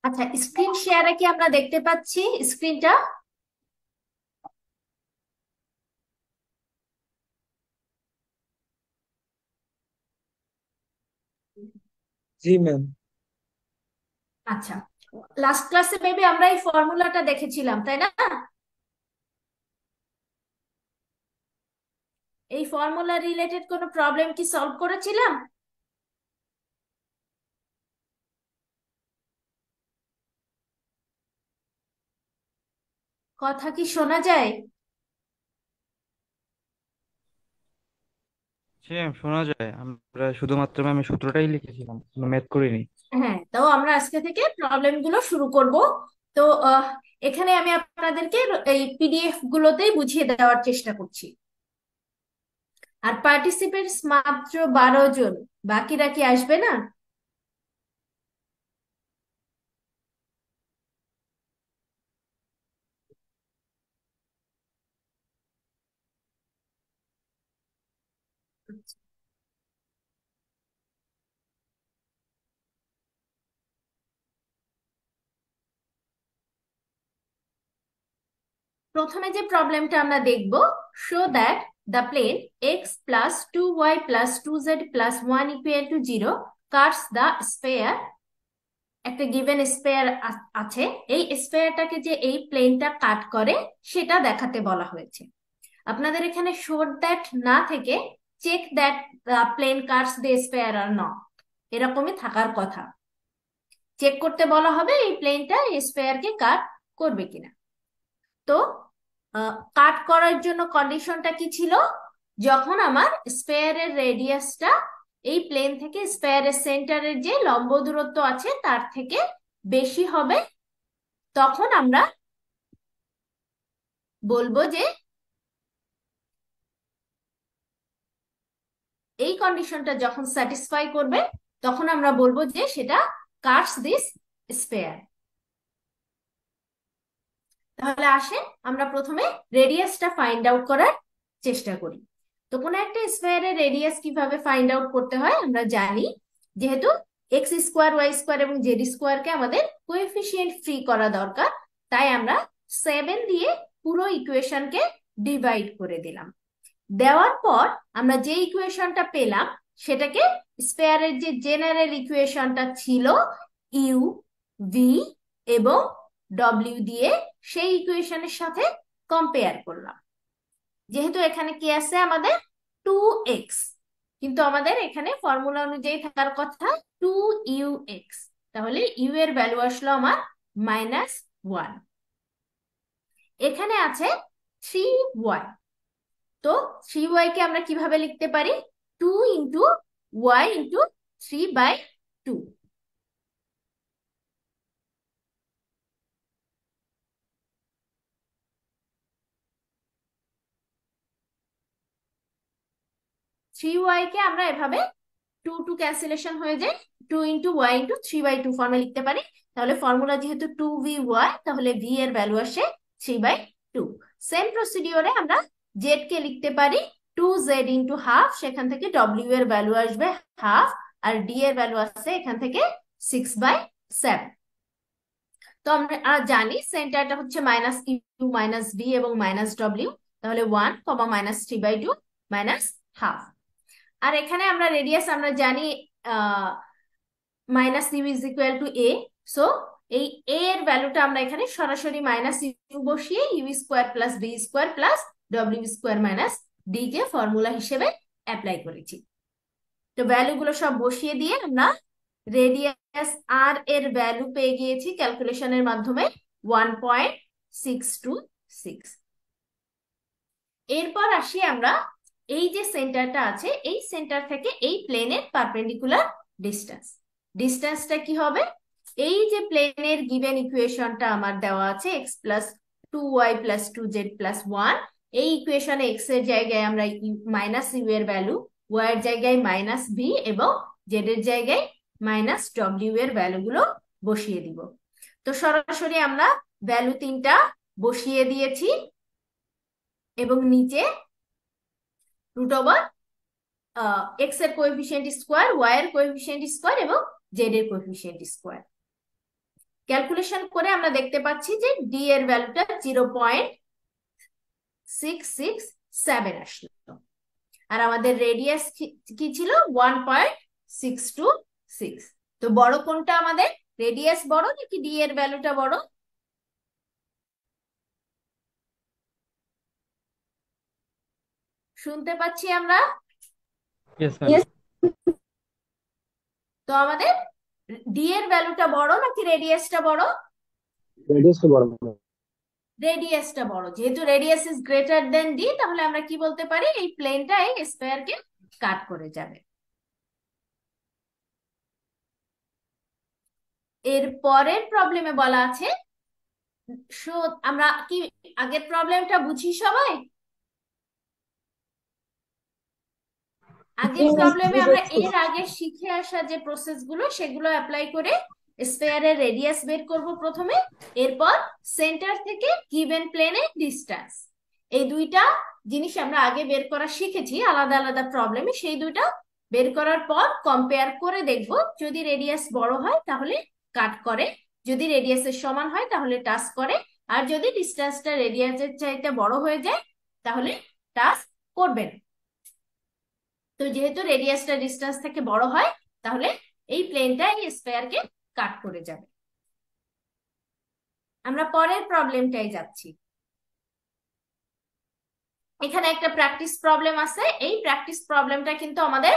আচ্ছা, স্ক্রিন শেয়ারে কি আমরা দেখতে পাচ্ছি স্ক্রিনটা? জি ম্যাম। আচ্ছা, লাস্ট ক্লাসে মেবি আমরা এই ফর্মুলাটা দেখেছিলাম, তাই না? এই ফর্মুলা রিলেটেড কোনো প্রবলেম কি সলভ করেছিলাম? কথা কি শোনা যায়? জি ম্যাম, শোনা যায়। আমরা শুধুমাত্র ম্যাম এই সূত্রটাই লিখেছিলাম, কোনো ম্যাথ করিনি। হ্যাঁ, তো আমরা আজকে থেকে প্রবলেম গুলো শুরু করব। তো এখানে আমি আপনাদেরকে এই পিডিএফ গুলোতেই বুঝিয়ে দেওয়ার চেষ্টা করছি। আর পার্টিসিপেন্টস মাত্র 12 জন, বাকিরা কি আসবে না? প্রথমে যে প্রবলেমটা আমরা দেখব, show that the plane x plus 2y plus 2z plus 1 equal to 0 cuts the sphere. একটা গিভেন স্পেয়ার আছে, এই স্পেয়ারটাকে যে এই প্লেনটা কাট করে সেটা দেখাতে বলা হয়েছে। আপনাদের এখানে শো দ্যাট না থেকে check that the plane cuts the sphere or not, এরকমই থাকার কথা। চেক করতে বলা হবে এই প্লেনটা স্পেয়ারকে কাট করবে কিনা। তো কাট করার জন্য কন্ডিশনটা কি ছিল? যখন আমার স্পেয়ারের রেডিয়াসটা এই প্লেন থেকে স্পেয়ারের সেন্টারের যে লম্ব দূরত্ব আছে তার থেকে বেশি হবে, তখন আমরা বলবো যে এই কন্ডিশনটা যখন স্যাটিসফাই করবে তখন আমরা বলবো যে সেটা কাটস দিস স্পেয়ার। তাহলে আসে আমরা প্রথমে রেডিয়াসটা ফাইন্ড আউট করার চেষ্টা করি। তো কোনো একটা স্কোয়ারের রেডিয়াস কিভাবে ফাইন্ড আউট করতে হয় আমরা জানি। যেহেতু এক্স স্কোয়ার ওয়াই স্কোয়ার এবং জেড স্কোয়ারকে আমাদের কোএফিসিয়েন্ট ফ্রি করা দরকার, তাই আমরা 7 দিয়ে পুরো ইকুয়েশনকে ডিভাইড করে দিলাম। দেওয়ার পর আমরা যে ইকুয়েশনটা পেলাম সেটাকে স্পেয়ারের যে জেনারেল ইকুয়েশনটা ছিল ইউ ভি এবং ডব্লিউ দিয়ে সেই ইকুয়েশনের সাথে কম্পেয়ার করলাম। যেহেতু এখানে কি আছে আমাদের 2x, কিন্তু আমাদের এখানে ফর্মুলা অনুযায়ী থাকার কথা 2ux, তাহলে ইউ এর ভ্যালু আসলো আমার -1। এখানে আছে 3y, তো 3y কে আমরা কিভাবে লিখতে পারি? 2 × y × 3/2। 3y কে আমরা এভাবে 2 ক্যান্সেলেশন হয়ে যায়, 2 × y × 3/2 ফর্মে লিখতে পারি। তাহলে ফর্মুলা যেহেতু 2vy, তাহলে v এর ভ্যালু আসে 3/2। সেম প্রসিডিওরে আমরা জেড কে লিখতে পারি 2z × ½ সেখান থেকে w এর ভ্যালু আসবে হাফ, আর ডি এর ভ্যালু আসছে এখান থেকে 6/7। তো আমরা জানি সেন্টারটা হচ্ছে -u -v এবং -w, তাহলে 1, -3/2 -½ আর এখানে আমরা রেডিয়াস আমরা জানি -u = a। সো এই a এর ভ্যালুটা আমরা এখানে সরাসরি -u বসিয়ে u² + v² + w² - d কে ফর্মুলা হিসেবে অ্যাপ্লাই করেছি। তো ভ্যালুগুলো সব বসিয়ে দিয়ে আমরা রেডিয়াস আর এর ভ্যালু পেয়ে গিয়েছি ক্যালকুলেশনের মাধ্যমে 1.626। এরপর আসি আমরা এই যে সেন্টারটা আছে এই সেন্টার থেকে এই প্লেনের পারপেন্ডিকুলার ডিস্টেন্স। ডিস্টেন্সটা কি হবে? এই যে প্লেনের গিভেন ইকুয়েশনটা আমার দেওয়া আছে x + 2y + 2z + 1, এই ইকুয়েশনে এক্স এর জায়গায় আমরা -u এর ভ্যালু, ওয়াই এর জায়গায় -v এবং জেড এর জায়গায় -w এর ভ্যালুগুলো বসিয়ে দিব। তো সরাসরি আমরা ভ্যালু তিনটা বসিয়ে দিয়েছি এবং নিচে √ওভার এক্স এর কোএফিসিয়েন্ট স্কোয়ার, ওয়াই এর কোএফিসিয়েন্ট স্কোয়ার এবং জেড এর কোএফিসিয়েন্ট স্কোয়ার। ক্যালকুলেশন করে আমরা দেখতে পাচ্ছি যে ডি এর ভ্যালুটা 0.667 আসলো, আর আমাদের রেডিয়াস কি ছিল 1.626। তো বড় কোনটা আমাদের, রেডিয়াস বড় নাকি ডি এর ভ্যালুটা বড়? শুনতে পাচ্ছি আমরা। Yes ma'am. ইয়েস। তো আমাদের ডি এর ভ্যালুটা বড় নাকি রেডিয়াসটা বড়? রেডিয়াসটা বড়। রেডিয়াসটা বড়। যেহেতু radius is greater than D, তাহলে আমরা কি বলতে পারি, এই প্লেনটা এই স্ফেয়ারকে কাট করে যাবে। এর পরের প্রবলেমে বলা আছে, আমরা কি আগের প্রবলেমটা বুঝি সবাই? আগের প্রবলেমে আমরা এর আগে শিখে আসা যে প্রসেস গুলো সেগুলো অ্যাপ্লাই করে স্ফেয়ারের রেডিয়াস বের করব প্রথমে, এরপর সেন্টার থেকে গিভেন প্লেনে ডিস্টেন্স। এই দুইটা জিনিস আমরা আগে বের করা শিখেছি আলাদা আলাদা প্রবলেমে, সেই দুইটা বের করার পর কম্পেয়ার করে দেখব, যদি রেডিয়াস বড় হয় তাহলে কাট করে, যদি রেডিয়াসের সমান হয় তাহলে টাচ করে, আর যদি ডিস্টেন্সটা রেডিয়াসের চাইতে বড় হয়ে যায় তাহলে টাচ করবে না। তো যেহেতু রেডিয়াসটা ডিস্টেন্স থেকে বড় হয়, তাহলে এই প্লেনটা এই স্ফেয়ারকে কাট করে যাবে। আমরা পরের প্রবলেমটাই যাচ্ছি। এখানে একটা প্র্যাকটিস প্রবলেম আছে, এই প্র্যাকটিস প্রবলেমটা কিন্তু আমাদের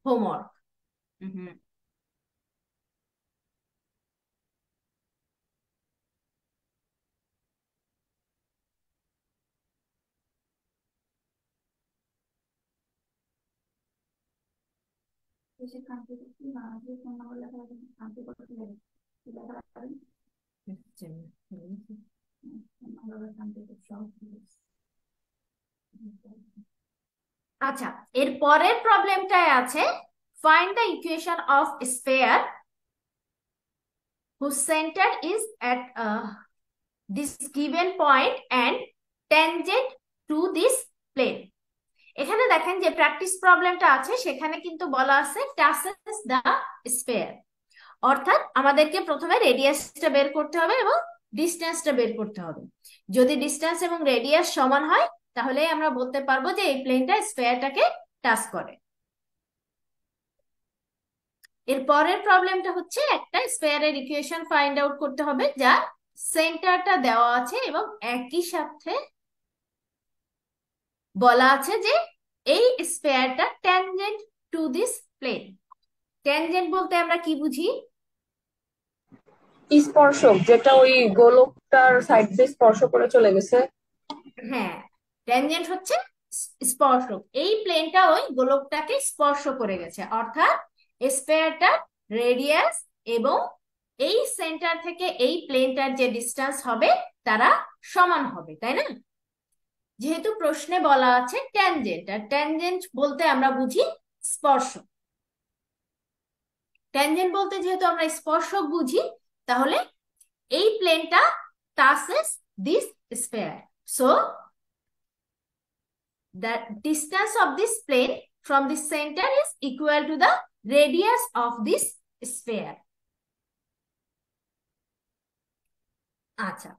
হোমওয়ার্ক। আচ্ছা, এর পরের প্রবলেমটায় আছে, find the equation of sphere whose center is at this given point and tangent to this plane. এখানে দেখেন যে প্র্যাকটিস প্রবলেমটা আছে, সেখানে কিন্তু বলা আছে টাচেস দ্য স্ফেয়ার, অর্থাৎ আমাদেরকে প্রথমে রেডিয়াসটা বের করতে হবে এবং ডিস্টেন্সটা বের করতে হবে। যদি ডিস্টেন্স এবং রেডিয়াস সমান হয় তাহলে আমরা বলতে পারবো যে এই প্লেনটা স্ফেয়ারটাকে টাচ করে। এর পরের প্রবলেমটা হচ্ছে একটা স্ফেয়ারের ইকুয়েশন ফাইন্ড আউট করতে হবে যার সেন্টারটা দেওয়া আছে এবং একই সাথে বলা আছে যে এই স্ফেয়ারটা tangent to this plane. Tangent বলতে আমরা কি বুঝি? স্পর্শক, যেটা ওই গোলকটার সাইড দিয়ে স্পর্শ করে চলে গেছে। হ্যাঁ, ট্যানজেন্ট হচ্ছে স্পর্শক। এই প্লেনটা ওই গোলকটাকে স্পর্শ করে গেছে, অর্থাৎ স্ফেয়ারটা রেডিয়াস এবং এই সেন্টার থেকে এই প্লেনটার যে ডিস্টেন্স হবে তারা সমান হবে, তাই না? যেহেতু প্রশ্নে বলা আছে ট্যানজেন্ট, আর ট্যানজেন্ট বলতে আমরা বুঝি স্পর্শক। ট্যানজেন্ট বলতে যেহেতু আমরা স্পর্শক বুঝি, তাহলে এই প্লেনটা touches this sphere, so the distance of this plane from the center is equal to the radius of this sphere. আচ্ছা,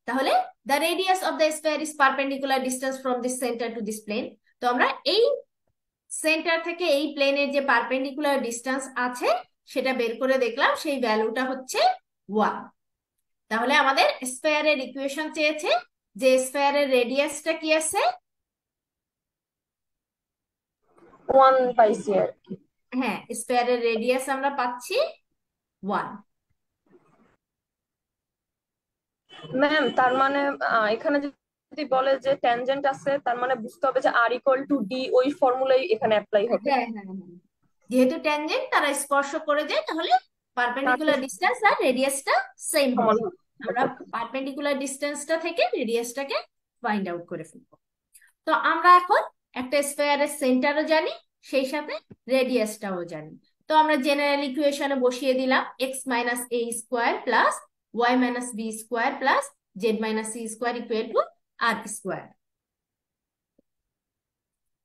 তাহলে the radius of the sphere is perpendicular distance from this center to this plane. তো আমরা এই centre থেকে এই প্লেনের যে perpendicular distance আছে সেটা বের করে দেখলাম, সেই ভ্যালুটা হচ্ছে 1। তাহলে আমাদের স্ফেয়ারের ইকুয়েশন চেয়েছে যে স্ফেয়ারের রেডিয়াসটা কি আছে? 1 পাইছি আর কি। হ্যাঁ, স্ফেয়ারের রেডিয়াস আমরা পাচ্ছি 1। ম্যাম, তার মানে এখানে যদি বলে যে ট্যানজেন্ট আছে, তার মানে বুঝতে হবে যে আর ইকুয়াল টু ডি, ওই ফর্মুলাই এখানে অ্যাপ্লাই হবে। হ্যাঁ হ্যাঁ হ্যাঁ, যেহেতু ট্যানজেন্ট তারা স্পর্শ করে যায়, তাহলে পারপেন্ডিকুলার ডিস্টেন্স আর রেডিয়াসটা সেম হবে। আমরা পারপেন্ডিকুলার ডিস্টেন্সটা থেকে রেডিয়াসটাকে ফাইন্ড আউট করে ফেলবো। তো আমরা এখন একটা স্ফেয়ারের সেন্টারও জানি, সেই সাথে রেডিয়াসটাও জানি। তো আমরা জেনারেল ইকুয়েশনে বসিয়ে দিলাম x minus a square plus y minus b square plus z minus c square equal to r square.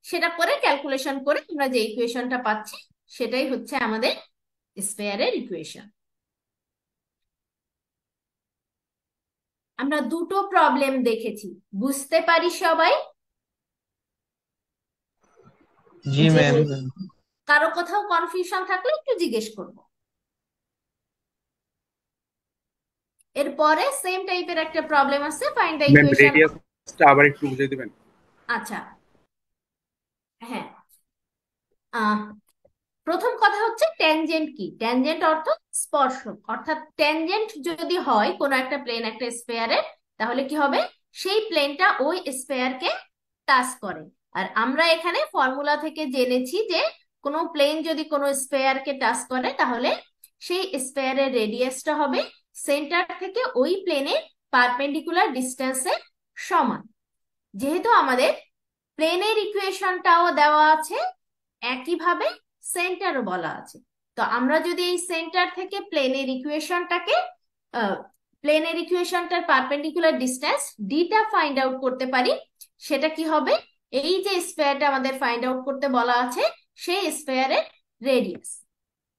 সেটা করে ক্যালকুলেশন করে আমরা যে ইকুয়েশনটা পাচ্ছি সেটাই হচ্ছে আমাদের স্ফেয়ারের ইকুয়েশন। আমরা দুটো প্রবলেম দেখেছি, বুঝতে পারি সবাই? জি যে ম্যাম। কারো কোথাও কনফিউশন থাকলে একটু জিজ্ঞেস করবো। এরপরে সেম টাইপের একটা প্রবলেম আছে, ফাইন্ড দ্য ম্যাম ইকুয়েশন। রেডিয়াসটা আবার একটু বুঝিয়ে দিবেন? আচ্ছা, হ্যাঁ। আহ প্রথম কথা হচ্ছে ট্যানজেন্ট কি। ট্যানজেন্ট অর্থ স্পর্শক, অর্থাৎ ট্যানজেন্ট যদি হয় কোনো একটা প্লেন একটা স্ফেয়ারের, তাহলে কি হবে, সেই প্লেনটা ওই স্ফেয়ারকে টাচ করে। আর আমরা এখানে ফর্মুলা থেকে জেনেছি যে কোনো প্লেন যদি কোনো স্ফেয়ারকে টাচ করে, তাহলে সেই স্ফেয়ারের রেডিয়াসটা হবে সেন্টার থেকে ওই প্লেনের পারপেন্ডিকুলার ডিস্টেন্সের সমান। যেহেতু আমাদের প্লেনের ইকুয়েশনটাও দেওয়া আছে, একইভাবে সেন্টারও বলা আছে, তো আমরা যদি এই সেন্টার থেকে প্লেনের ইকুয়েশনটার পারপেন্ডিকুলার ডিস্টেন্স ডিটা ফাইন্ড আউট করতে পারি, সেটা কি হবে, এই যে স্ফেয়ারটা আমাদের ফাইন্ড আউট করতে বলা আছে সেই স্ফেয়ারের রেডিয়াস।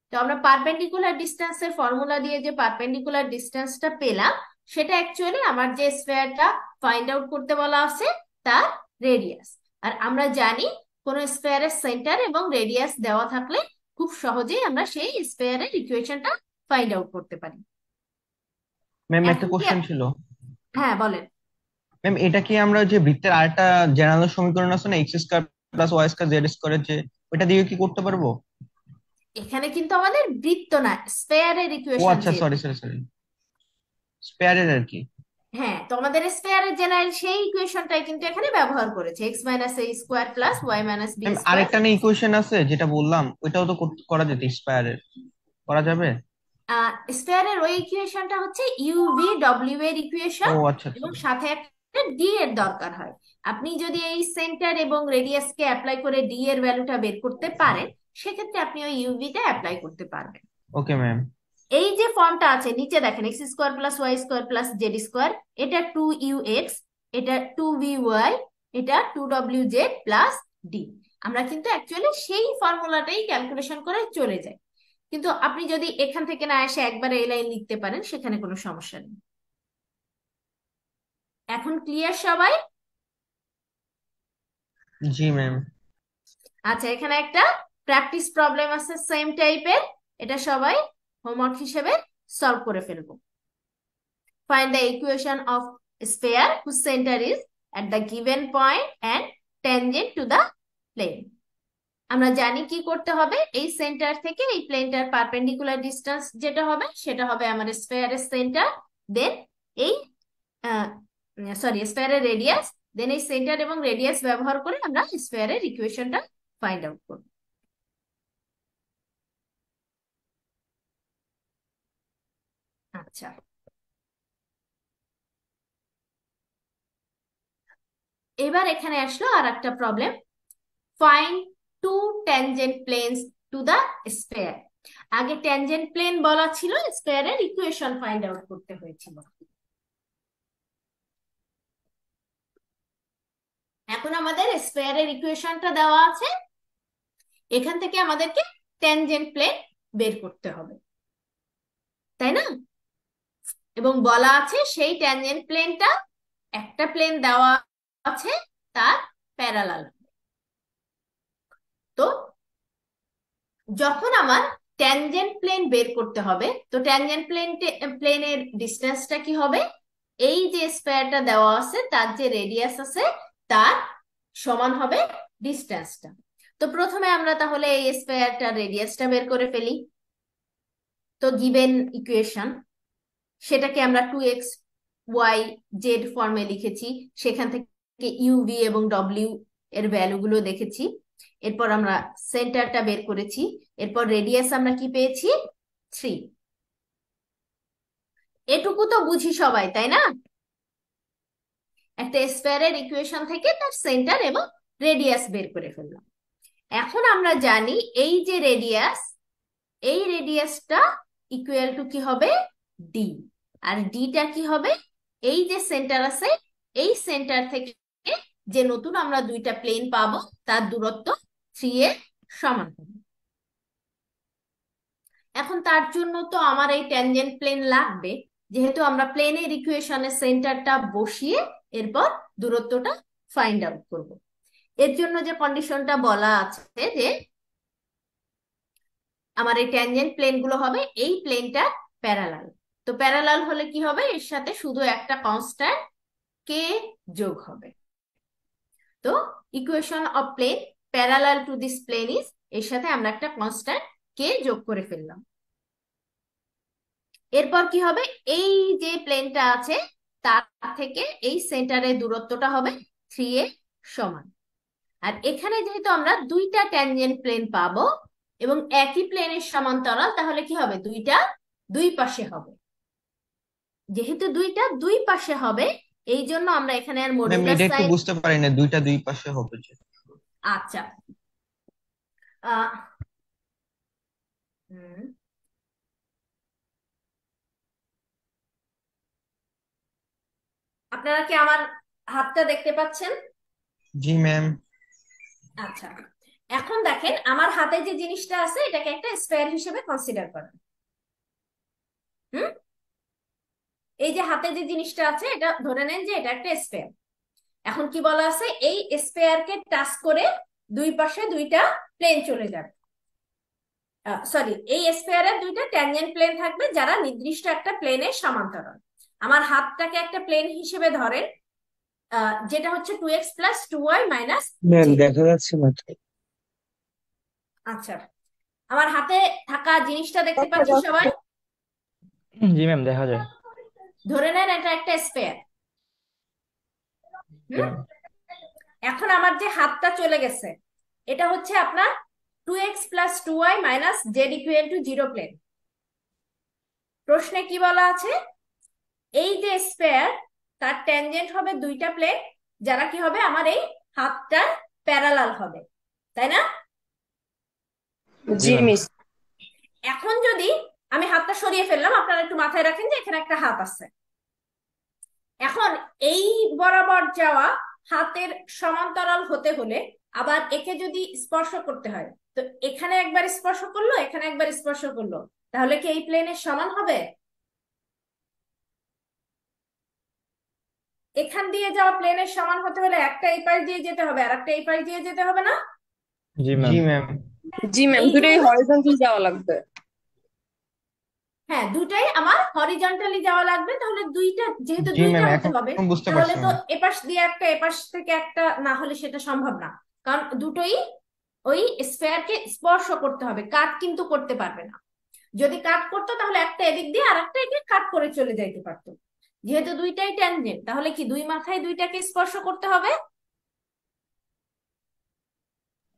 তো আমরা পারপেন্ডিকুলার ডিস্টেন্সের ফর্মুলা দিয়ে যে পারপেন্ডিকুলার ডিস্টেন্সটা পেলাম, সেটা অ্যাকচুয়ালি আমার যে স্ফেয়ারটা ফাইন্ড আউট করতে বলা আছে তার রেডিয়াস। আর আমরা জানি কোন স্ফেয়ারের সেন্টার এবং রেডিয়াস দেওয়া থাকলে খুব সহজেই আমরা সেই স্ফেয়ারের ইকুয়েশনটা ফাইন্ড আউট করতে পারি। ম্যাম একটা এখন কি, কোশ্চেন ছিল। হ্যাঁ বলেন। ম্যাম এটা কি আমরা যে বৃত্তের আরেকটা জেনারেল সমীকরণ আছে না, x square plus y square z স্কয়ারের, যে ওটা দিয়ে কি করতে পারবো? এখানে কিন্তু আমাদের বৃত্ত না, স্ফেয়ারের ও ইকুয়েশন আচ্ছা, যে। সরি সরি সরি, স্পেয়ারের আর কি। হ্যাঁ, তো আমাদের স্ফেয়ারের জেনারেল সেই ইকুয়েশনটাই কিন্তু এখানে ব্যবহার করেছে, x minus a square plus y minus b ma'am square. আরেকটা না ইকুয়েশন আছে যেটা বললাম, ওইটাও তো করা যেত স্পেয়ারের, করা যাবে? স্ফেয়ারের ওই ইকুয়েশনটা হচ্ছে ইউভি ডব্লিউ এর ও ইকুয়েশন, আচ্ছা আচ্ছা। এবং সাথে একটা ডি এর দরকার হয়। আপনি যদি এই সেন্টার এবং রেডিয়াসকে অ্যাপ্লাই করে ডি এর ভ্যালুটা বের করতে পারেন, সেক্ষেত্রে আপনি ওই ইউভিটা অ্যাপ্লাই করতে পারবেন। Okay ma'am. এই যে ফর্মটা আছে নিচে দেখেন, x square plus y square plus z square, এটা 2 ইউ এক্স, এটা 2 ভি ওয়াই, এটা 2 ডব্লিউ জেড প্লাস ডি। আমরা কিন্তু অ্যাকচুয়ালি সেই ফর্মুলাটাই ক্যালকুলেশন করে চলে যাই, কিন্তু আপনি যদি এখান থেকে না এসে একবারে এই লাইন লিখতে পারেন, সেখানে কোনো সমস্যা নেই। এখন ক্লিয়ার সবাই? জি ম্যাম। আচ্ছা, এখানে একটা প্র্যাকটিস প্রবলেম আছে সেম টাইপের, এটা সবাই হোমওয়ার্ক হিসেবে সলভ করে ফেলবো। Find the equation of a sphere whose center is at the given point and tangent to the plane. আমরা জানি কি করতে হবে, এই সেন্টার থেকে এই প্লেনটার পারপেন্ডিকুলার ডিস্টেন্স যেটা হবে সেটা হবে আমাদের স্ফেয়ারের সেন্টার, দেন এই স্ফেয়ারের রেডিয়াস, দেন এই সেন্টার এবং রেডিয়াস ব্যবহার করে আমরা স্ফেয়ারের ইকুয়েশনটা ফাইন্ড আউট করব। আচ্ছা, এবার এখানে আসলো আর একটা problem, find two tangent planes to the sphere. আগে ট্যানজেন্ট প্লেন বলা ছিল, স্ফেয়ারের ইকুয়েশন ফাইন্ড আউট করতে হয়েছিল। এখন আমাদের স্ফেয়ারের ইকুয়েশনটা দেওয়া আছে, এখান থেকে আমাদেরকে ট্যানজেন্ট প্লেন বের করতে হবে, তাই না? এবং বলা আছে সেই ট্যানজেন্ট প্লেনটা একটা প্লেন দেওয়া আছে তার প্যারালাল। তো যখন আমার ট্যানজেন্ট প্লেন বের করতে হবে, তো ট্যানজেন্ট প্লেনের ডিস্টেন্সটা কি হবে, এই যে স্কয়ারটা দেওয়া আছে তার যে রেডিয়াস আছে তার সমান হবে ডিস্টেন্সটা। তো প্রথমে আমরা তাহলে এই স্কয়ারটার রেডিয়াসটা বের করে ফেলি। তো গিভেন ইকুয়েশন, সেটাকে আমরা 2x, y, z ফর্মে লিখেছি, সেখান থেকে ইউভি এবং ডব্লিউ এর ভ্যালুগুলো দেখেছি। এরপর আমরা সেন্টারটা বের করেছি, এরপর রেডিয়াস আমরা কি পেয়েছি, 3। এটুকু তো বুঝি সবাই, তাই না? একটা স্ফেয়ারের ইকুয়েশন থেকে তার সেন্টার এবং রেডিয়াস বের করে ফেললাম। এখন আমরা জানি এই যে রেডিয়াস, এই রেডিয়াসটা ইকুয়াল টু কি হবে, ডি। আর ডিটা কি হবে, এই যে সেন্টার আছে এই সেন্টার থেকে যে নতুন আমরা দুইটা প্লেন পাবো তার দূরত্ব 3 এর সমান হবে। এখন তার জন্য তো আমার এই ট্যানজেন্ট প্লেন লাগবে, যেহেতু আমরা প্লেনের ইকুয়েশনের সেন্টারটা বসিয়ে এরপর দূরত্বটা ফাইন্ড আউট করব। এর জন্য যে কন্ডিশনটা বলা আছে যে আমার এই ট্যানজেন্ট প্লেন গুলো হবে এই প্লেনটা প্যারালাল। তো প্যারালাল হলে কি হবে, এর সাথে শুধু একটা কনস্ট্যান্ট কে যোগ হবে। তো equation of plane parallel to this plane is, এর সাথে আমরা একটা কনস্ট্যান্ট কে যোগ করে ফেললাম। এরপর কি হবে, এই যে প্লেনটা আছে তার থেকে এই সেন্টারের দূরত্বটা হবে 3a সমান। আর এখানে যেহেতু আমরা দুইটা ট্যানজেন্ট প্লেন পাবো এবং একই প্লেনের সমান্তরাল, তাহলে কি হবে, দুইটা দুই পাশে হবে। যেহেতু দুইটা দুই পাশে হবে এই জন্য আমরা এখানে আর ম্যাম মডুলাস এটা একটু সাইন। বুঝতে পারি না, দুইটা দুই পাশে হবে যে। আচ্ছা, আহ হুম, আপনারা কি আমার হাতটা দেখতে পাচ্ছেন? জি ম্যাম। আচ্ছা, এখন দেখেন আমার হাতে যে জিনিসটা আছে এটাকে একটা স্কয়ার হিসেবে কনসিডার করেন। হুম, এই যে হাতে যে জিনিসটা আছে এটা ধরে নেন যে এটা একটা স্কয়ার। এখন কি বলা আছে, এই স্কয়ারকে টাচ করে দুই পাশে দুইটা প্লেন চলে যাবে। সরি, এই স্কয়ারের দুইটা ট্যানজেন্ট প্লেন থাকবে যারা নির্দিষ্ট একটা প্লেনের সমান্তরাল। আমার হাতটাকে একটা প্লেন হিসেবে ধরেন, যেটা হচ্ছে 2x plus 2y minus ma'am J. দেখা যাচ্ছে না তো। আচ্ছা, আমার হাতে থাকা জিনিসটা দেখতে দেখা পাচ্ছি সবাই? যাচ্ছে। জি ম্যাম, দেখা যায়। ধরে নেন এটা একটা স্পেয়ার। জি হুম, ম্যাম। এখন আমার যে হাতটা চলে গেছে এটা হচ্ছে আপনার 2x plus 2y minus z equal to 0 plane. প্রশ্নে কি বলা আছে, এই যে স্পেয়ার তার ট্যানজেন্ট হবে দুইটা প্লেন যারা কি হবে, আমার এই হাতটার প্যারালাল হবে, তাই না? জি জি ম্যাম। মিস। এখন যদি আমি হাতটা সরিয়ে ফেললাম, আপনারা একটু মাথায় রাখেন যে এখানে একটা হাত আছে। এখন এই বরাবর যাওয়া হাতের সমান্তরাল হতে হলে আবার একে যদি স্পর্শ করতে হয়, তো এখানে একবার স্পর্শ করলো এখানে একবার স্পর্শ করলো, তাহলে কি এই প্লেনের সমান হবে? এখান দিয়ে যাওয়া প্লেনের সমান হতে হলে একটা এই পাশ দিয়ে যেতে হবে আর একটা এই পাশ দিয়ে যেতে হবে না? জি জি ম্যাম। ম্যাম। জি ম্যাম, এই দুটোই জন্য হরিজন্টাল যাওয়া লাগবে। হ্যাঁ, দুটাই আমার হরিজন্টালি যাওয়া লাগবে। তাহলে দুইটা যেহেতু জি দুইটা ম্যাম, হতে এখন হবে, বুঝতে তাহলে পারছি তো ম্যাম। এপাশ দিয়ে একটা এপাশ থেকে একটা না হলে সেটা সম্ভব না। কারণ দুটোই ওই স্ফেয়ারকে স্পর্শ করতে হবে, কাট কিন্তু করতে পারবে না। যদি কাট করতো তাহলে একটা এদিক দিয়ে আর একটা এদিকে কাট করে চলে যাইতে পারতো। যেহেতু দুইটাই ট্যানজেন্ট, তাহলে কি দুই মাথায় দুইটাকে স্পর্শ করতে হবে।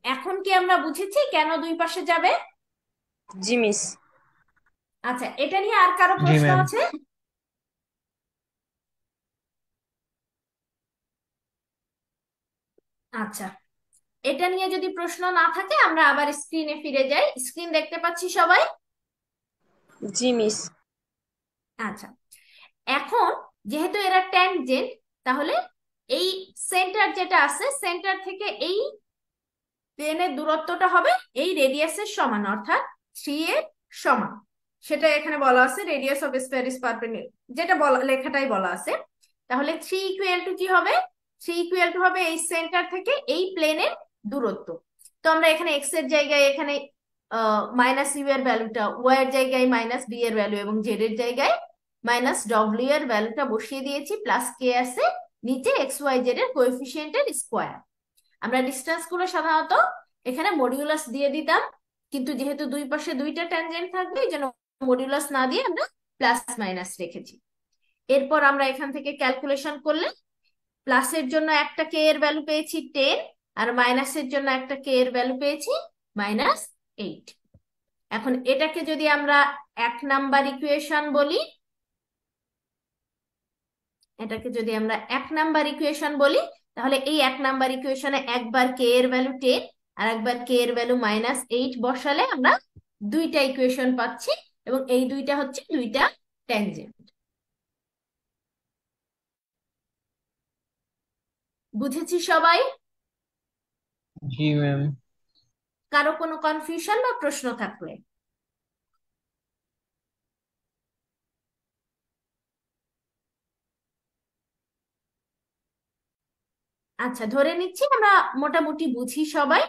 এখন কি আমরা বুঝেছি কেন দুই পাশে যাবে? জি মিস। আচ্ছা, এটা নিয়ে আর কারো জি প্রশ্ন ম্যাম। আছে? আচ্ছা, এটা নিয়ে যদি প্রশ্ন না থাকে আমরা আবার স্ক্রিনে ফিরে যাই। স্ক্রিন দেখতে পাচ্ছি সবাই? জি মিস। আচ্ছা, এখন যেহেতু এরা ট্যানজেন্ট, তাহলে এই সেন্টার যেটা আছে সেন্টার থেকে এই প্লেনের দূরত্বটা হবে এই রেডিয়াসের সমান, অর্থাৎ 3 এর সমান। সেটা এখানে বলা আছে radius of sphere is perpendicular, যেটা বলা লেখাটাই বলা আছে। তাহলে 3 ইকুয়াল টু কি হবে, 3 ইকুয়াল টু হবে এই সেন্টার থেকে এই প্লেনের দূরত্ব। তো আমরা এখানে এক্স এর জায়গায় এখানে মাইনাস ইউ এর ভ্যালুটা, ওয়াই এর জায়গায় মাইনাস বি এর ভ্যালু এবং জেড এর জায়গায় মাইনাস ডব্লিউ এর ভ্যালুটা বসিয়ে দিয়েছি, প্লাস কে আছে নিচে এক্স ওয়াই জেড এর কোএফিসিয়েন্টের স্কোয়ার। আমরা ডিস্টেন্স গুলো সাধারণত এখানে মডিউলাস দিয়ে দিতাম, কিন্তু যেহেতু দুই পাশে দুইটা ট্যানজেন্ট থাকবে এই জন্য মডিউলাস না দিয়ে আমরা প্লাস মাইনাস রেখেছি। এরপর আমরা এখান থেকে ক্যালকুলেশন করলে প্লাসের জন্য একটা কে এর ভ্যালু পেয়েছি 10, আর মাইনাসের জন্য একটা কে এর ভ্যালু পেয়েছি -8। এখন এটাকে যদি আমরা 1 নাম্বার ইকুয়েশন বলি, তাহলে এই 1 নাম্বার ইকুয়েশনে একবার কে এর ভ্যালু 10 আর একবার কে এর ভ্যালু -8 বসালে আমরা দুইটা ইকুয়েশন পাচ্ছি, এবং এই দুইটা হচ্ছে দুইটা ট্যানজেন্ট। বুঝেছি সবাই? জি ম্যাম। কারো কোনো কনফিউশন বা প্রশ্ন থাকলে? আচ্ছা, ধরে নিচ্ছি আমরা মোটামুটি বুঝি সবাই।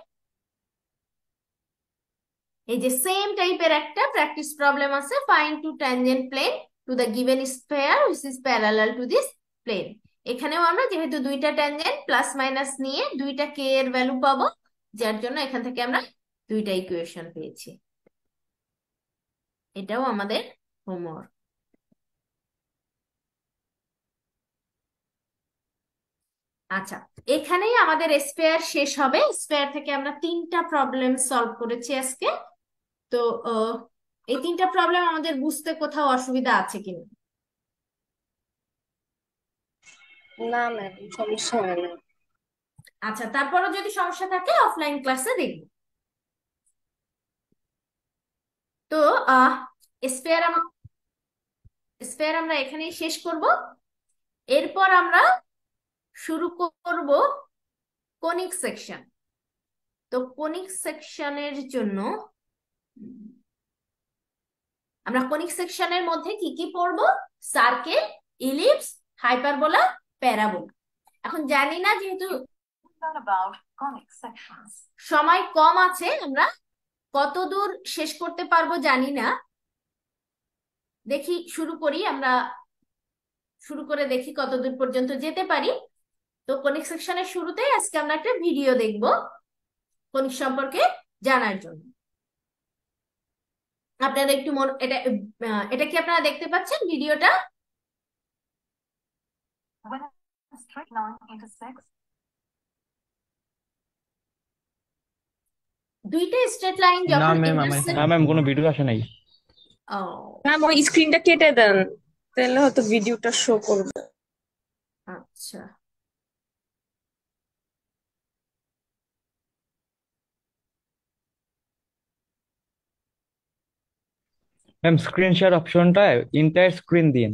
এই যে সেম টাইপের একটা প্র্যাকটিস প্রবলেম আছে, find two tangent plane to the given sphere which is parallel to this plane. এখানেও আমরা যেহেতু দুইটা ট্যানজেন্ট প্লাস মাইনাস নিয়ে দুইটা কে এর ভ্যালু পাবো, যার জন্য এখান থেকে আমরা দুইটা ইকুয়েশন পেয়েছি। এটাও আমাদের হোমওয়ার্ক। আচ্ছা, এখানেই আমাদের স্পেয়ার শেষ হবে। স্পেয়ার থেকে আমরা তিনটা প্রবলেম সলভ করেছি আজকে। তো এই তিনটা প্রবলেম আমাদের বুঝতে কোথাও অসুবিধা আছে কিনা? না ম্যাম, সমস্যা হয় না। আচ্ছা, তারপরও যদি সমস্যা থাকে অফলাইন ক্লাসে দেখব। তো স্পেয়ার স্পেয়ার আমরা এখানেই শেষ করব। এরপর আমরা শুরু করব কোনিক সেকশন। তো কোনিক সেকশনের জন্য আমরা কোনিক সেকশনের মধ্যে কি কি পড়বো? Circle, ellipse, hyperbola, parabola. এখন জানি না, যেহেতু সময় কম আছে, আমরা কত দূর শেষ করতে পারবো জানি না। দেখি, শুরু করি আমরা, শুরু করে দেখি কত দূর পর্যন্ত যেতে পারি। তো কনিক সেকশনের শুরুতেই আজকে আমরা একটা ভিডিও দেখব কনিক সম্পর্কে জানার জন্য। আপনারা একটু এটা এটা কি আপনারা দেখতে পাচ্ছেন ভিডিওটা? দুইটা স্ট্রেট লাইন না যখন ম্যাম, আমার ইন্টারসেক্ট, না ম্যাম, কোনো ভিডিও আসে নাই। ম্যাম ওই স্ক্রিনটা কেটে দেন, তাহলে হয়তো ভিডিওটা শো করবে। আচ্ছা, ম্যাম স্ক্রিন শেয়ার অপশনটা ইন্টায়ার স্ক্রিন দিন।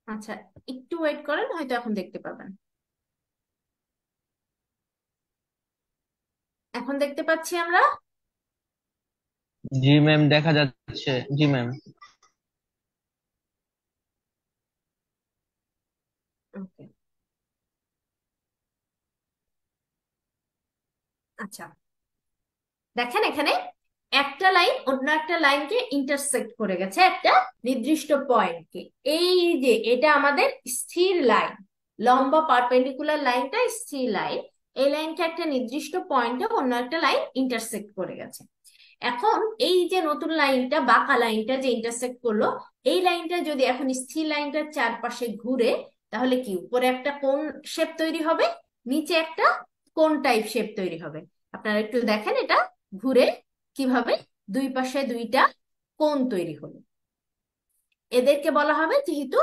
আচ্ছা, একটু ওয়েট করেন, হয়তো এখন দেখতে পাবেন। এখন দেখতে পাচ্ছি আমরা। জি ম্যাম, দেখা যাচ্ছে। জি ম্যাম। ওকে, আচ্ছা, দেখেন এখানে একটা লাইন অন্য একটা লাইনকে ইন্টারসেক্ট করে গেছে একটা নির্দিষ্ট পয়েন্টকে। এই যে এটা আমাদের স্থির লাইন, লম্বা পারপেন্ডিকুলার লাইনটা স্থির লাইন। এই লাইনকে একটা নির্দিষ্ট পয়েন্টে অন্য একটা লাইন ইন্টারসেক্ট করে গেছে। এখন এই যে নতুন লাইনটা, বাঁকা লাইনটা যে ইন্টারসেক্ট করলো, এই লাইনটা যদি এখন স্থির লাইনটার চারপাশে ঘুরে, তাহলে কি উপরে একটা কোণ শেপ তৈরি হবে, নিচে একটা কোণ টাইপ শেপ তৈরি হবে। আপনারা একটু দেখেন এটা ঘুরে কিভাবে দুই পাশে দুইটা কোণ তৈরি হলো। এদেরকে বলা হবে, যেহেতু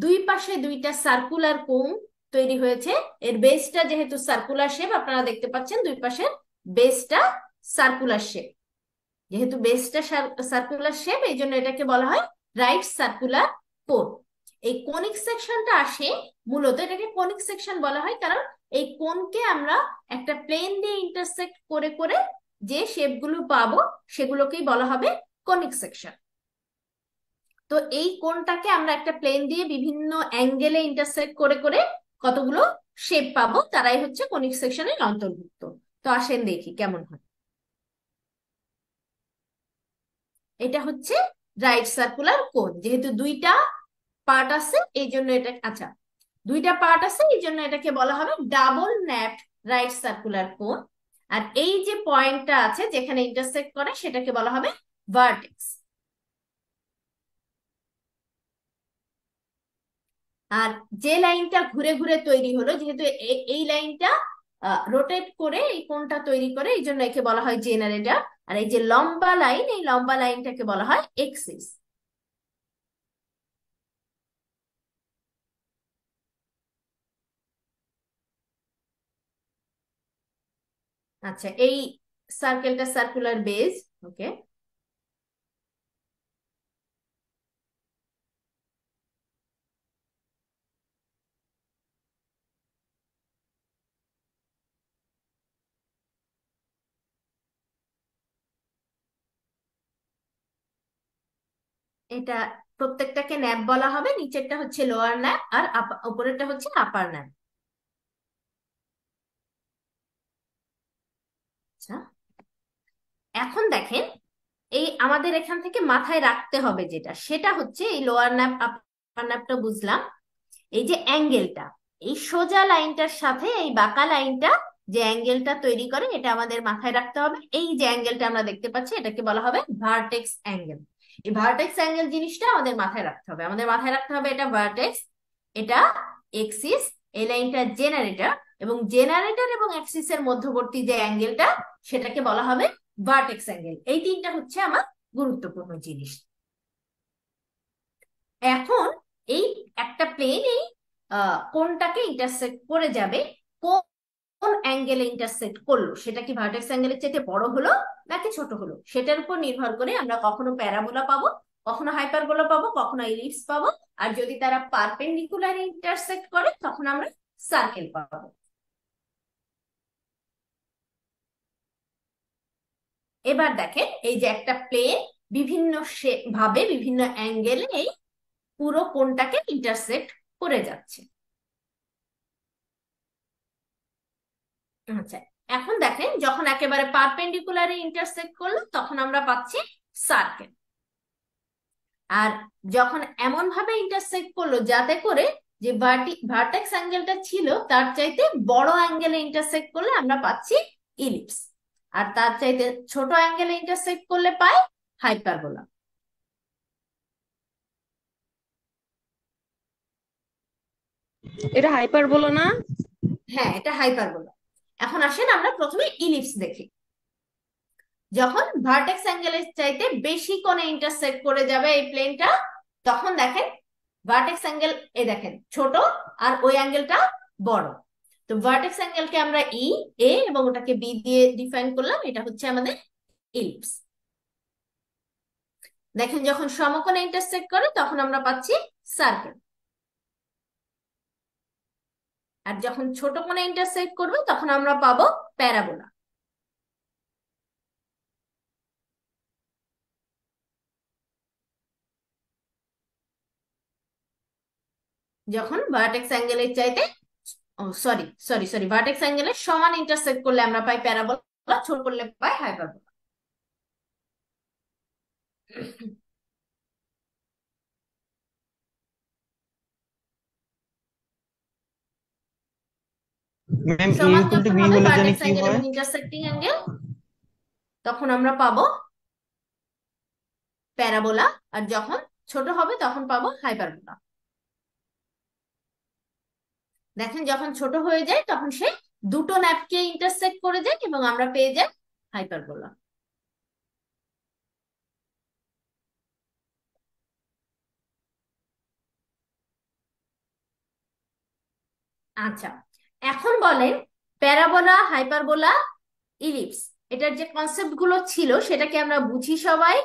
দুই পাশে দুইটা সার্কুলার কোণ তৈরি হয়েছে, এর বেসটা যেহেতু সার্কুলার শেপ, আপনারা দেখতে পাচ্ছেন দুই পাশের বেসটা সার্কুলার শেপ। যেহেতু বেসটা সার্কুলার শেপ, এই জন্য এটাকে বলা হয় রাইট সার্কুলার কোণ। এই কোনিক সেকশনটা আসে মূলত, এটাকে কোনিক সেকশন বলা হয় কারণ এই কোণকে আমরা একটা প্লেন দিয়ে ইন্টারসেক্ট করে করে যে শেপগুলো পাবো সেগুলোকেই বলা হবে কোনিক সেকশন। তো এই কোণটাকে আমরা একটা প্লেন দিয়ে বিভিন্ন অ্যাঙ্গেলে ইন্টারসেক্ট করে করে কতগুলো শেপ পাবো, তারাই হচ্ছে কোনিক সেকশনের অন্তর্ভুক্ত। তো আসেন দেখি কেমন হয়। এটা হচ্ছে রাইট সার্কুলার কোণ। যেহেতু দুইটা পার্ট আছে এই জন্য এটা, আচ্ছা, দুইটা পার্ট আছে এই জন্য এটাকে বলা হবে ডাবল ন্যাপড রাইট সার্কুলার কোণ। আর এই যে পয়েন্টটা আছে যেখানে ইন্টারসেক্ট করে সেটাকে বলা হবে ভার্টেক্স। আর যে লাইনটা ঘুরে ঘুরে তৈরি হলো, যেহেতু এই লাইনটা রোটেট করে এই কোণটা তৈরি করে, এই জন্য একে বলা হয় জেনারেটর। আর এই যে লম্বা লাইন, এই লম্বা লাইনটাকে বলা হয় এক্সিস। আচ্ছা, এই সার্কেলটা সার্কুলার বেজ। ওকে, এটা প্রত্যেকটাকে ন্যাপ বলা হবে, নিচেরটা হচ্ছে লোয়ার ন্যাপ আর উপরেরটা হচ্ছে আপার ন্যাপ। আচ্ছা, এখন দেখেন এই আমাদের এখান থেকে মাথায় রাখতে হবে যেটা, সেটা হচ্ছে এই লোয়ার ন্যাপ আপার ন্যাপটা বুঝলাম। এই যে অ্যাঙ্গেলটা, এই সোজা লাইনটার সাথে এই বাঁকা লাইনটা যে অ্যাঙ্গেলটা তৈরি করে, এটা আমাদের মাথায় রাখতে হবে। এই যে অ্যাঙ্গেলটা আমরা দেখতে পাচ্ছি এটাকে বলা হবে ভার্টেক্স অ্যাঙ্গেল। এই ভার্টেক্স অ্যাঙ্গেল জিনিসটা আমাদের মাথায় রাখতে হবে। আমাদের মাথায় রাখতে হবে এটা ভার্টেক্স, এটা এক্সিস, এই লাইনটা জেনারেটর, এবং জেনারেটর এবং অ্যাক্সিস এর মধ্যবর্তী যে অ্যাঙ্গেলটা সেটাকে বলা হবে ভার্টেক্স অ্যাঙ্গেল। এই তিনটা হচ্ছে আমার গুরুত্বপূর্ণ জিনিস। এখন এই একটা প্লেন এই কোনটাকে ইন্টারসেক্ট করে যাবে, কোন অ্যাঙ্গেলে ইন্টারসেক্ট করলো, সেটা কি ভার্টেক্স অ্যাঙ্গেলের চাইতে বড় হলো নাকি ছোট হলো, সেটার উপর নির্ভর করে আমরা কখনো প্যারাবোলা পাবো, কখনো হাইপারবোলা পাবো, কখনো ইলিপস পাবো। আর যদি তারা পারপেন্ডিকুলার ইন্টারসেক্ট করে তখন আমরা সার্কেল পাবো। এবার দেখেন এই যে একটা প্লেন বিভিন্ন ভাবে বিভিন্ন অ্যাঙ্গেলে এই পুরো কোনটাকে ইন্টারসেক্ট করে যাচ্ছে। আচ্ছা, এখন দেখেন যখন একেবারে পারপেন্ডিকুলারে ইন্টারসেক্ট করলো তখন আমরা পাচ্ছি সার্কেল। আর যখন এমন ভাবে ইন্টারসেক্ট করলো যাতে করে যে ভার্টেক্স অ্যাঙ্গেলটা ছিল তার চাইতে বড় অ্যাঙ্গেলে ইন্টারসেক্ট করলে আমরা পাচ্ছি ইলিপস, আর তার চাইতে ছোট অ্যাঙ্গেলে ইন্টারসেক্ট করলে পাই হাইপারবোলা। এটা হাইপারবোলা না? হ্যাঁ, এটা হাইপারবোলা। এখন আসেন আমরা প্রথমে ইলিপস দেখি। যখন ভার্টেক্স অ্যাঙ্গেলের চাইতে বেশি কোণে ইন্টারসেক্ট করে যাবে এই প্লেনটা, তখন দেখেন ভার্টেক্স অ্যাঙ্গেল এ দেখেন ছোট আর ওই অ্যাঙ্গেলটা বড়। তো ভার্টেক্স অ্যাঙ্গেলকে আমরা এ এবং ওটাকে বি দিয়ে ডিফাইন করলাম, এটা হচ্ছে আমাদের ইলিপস। দেখেন যখন সমকোণে ইন্টারসেক্ট করে তখন আমরা পাচ্ছি সার্কেল, আর যখন ছোট কোণে ইন্টারসেক্ট করবে তখন আমরা পাবো প্যারাবোলা। যখন ভার্টেক্স অ্যাঙ্গেলের চাইতে সরি সরি সরি ভার্টেক্স অ্যাঙ্গেলের সমান ইন্টারসেক্ট করলে আমরা পাই প্যারাবোলা, ছোট করলে পাই হাইপারবোলা। ম্যাম এ সমান ইকুয়াল টু যখন বি হবে হলে জানি ভার্টেক্স কি অ্যাঙ্গেল হয়? এবং ইন্টারসেক্টিং অ্যাঙ্গেল, তখন আমরা পাবো প্যারাবোলা, আর যখন ছোট হবে তখন পাবো হাইপারবোলা। দেখেন যখন ছোট হয়ে যায় তখন সে দুটো ন্যাপকে ইন্টারসেক্ট করে যায় এবং আমরা পেয়ে যাই হাইপারবোলা। আচ্ছা, এখন বলেন প্যারাবোলা, হাইপারবোলা, ইলিপস, এটার যে কনসেপ্ট গুলো ছিল সেটা কি আমরা বুঝি সবাই?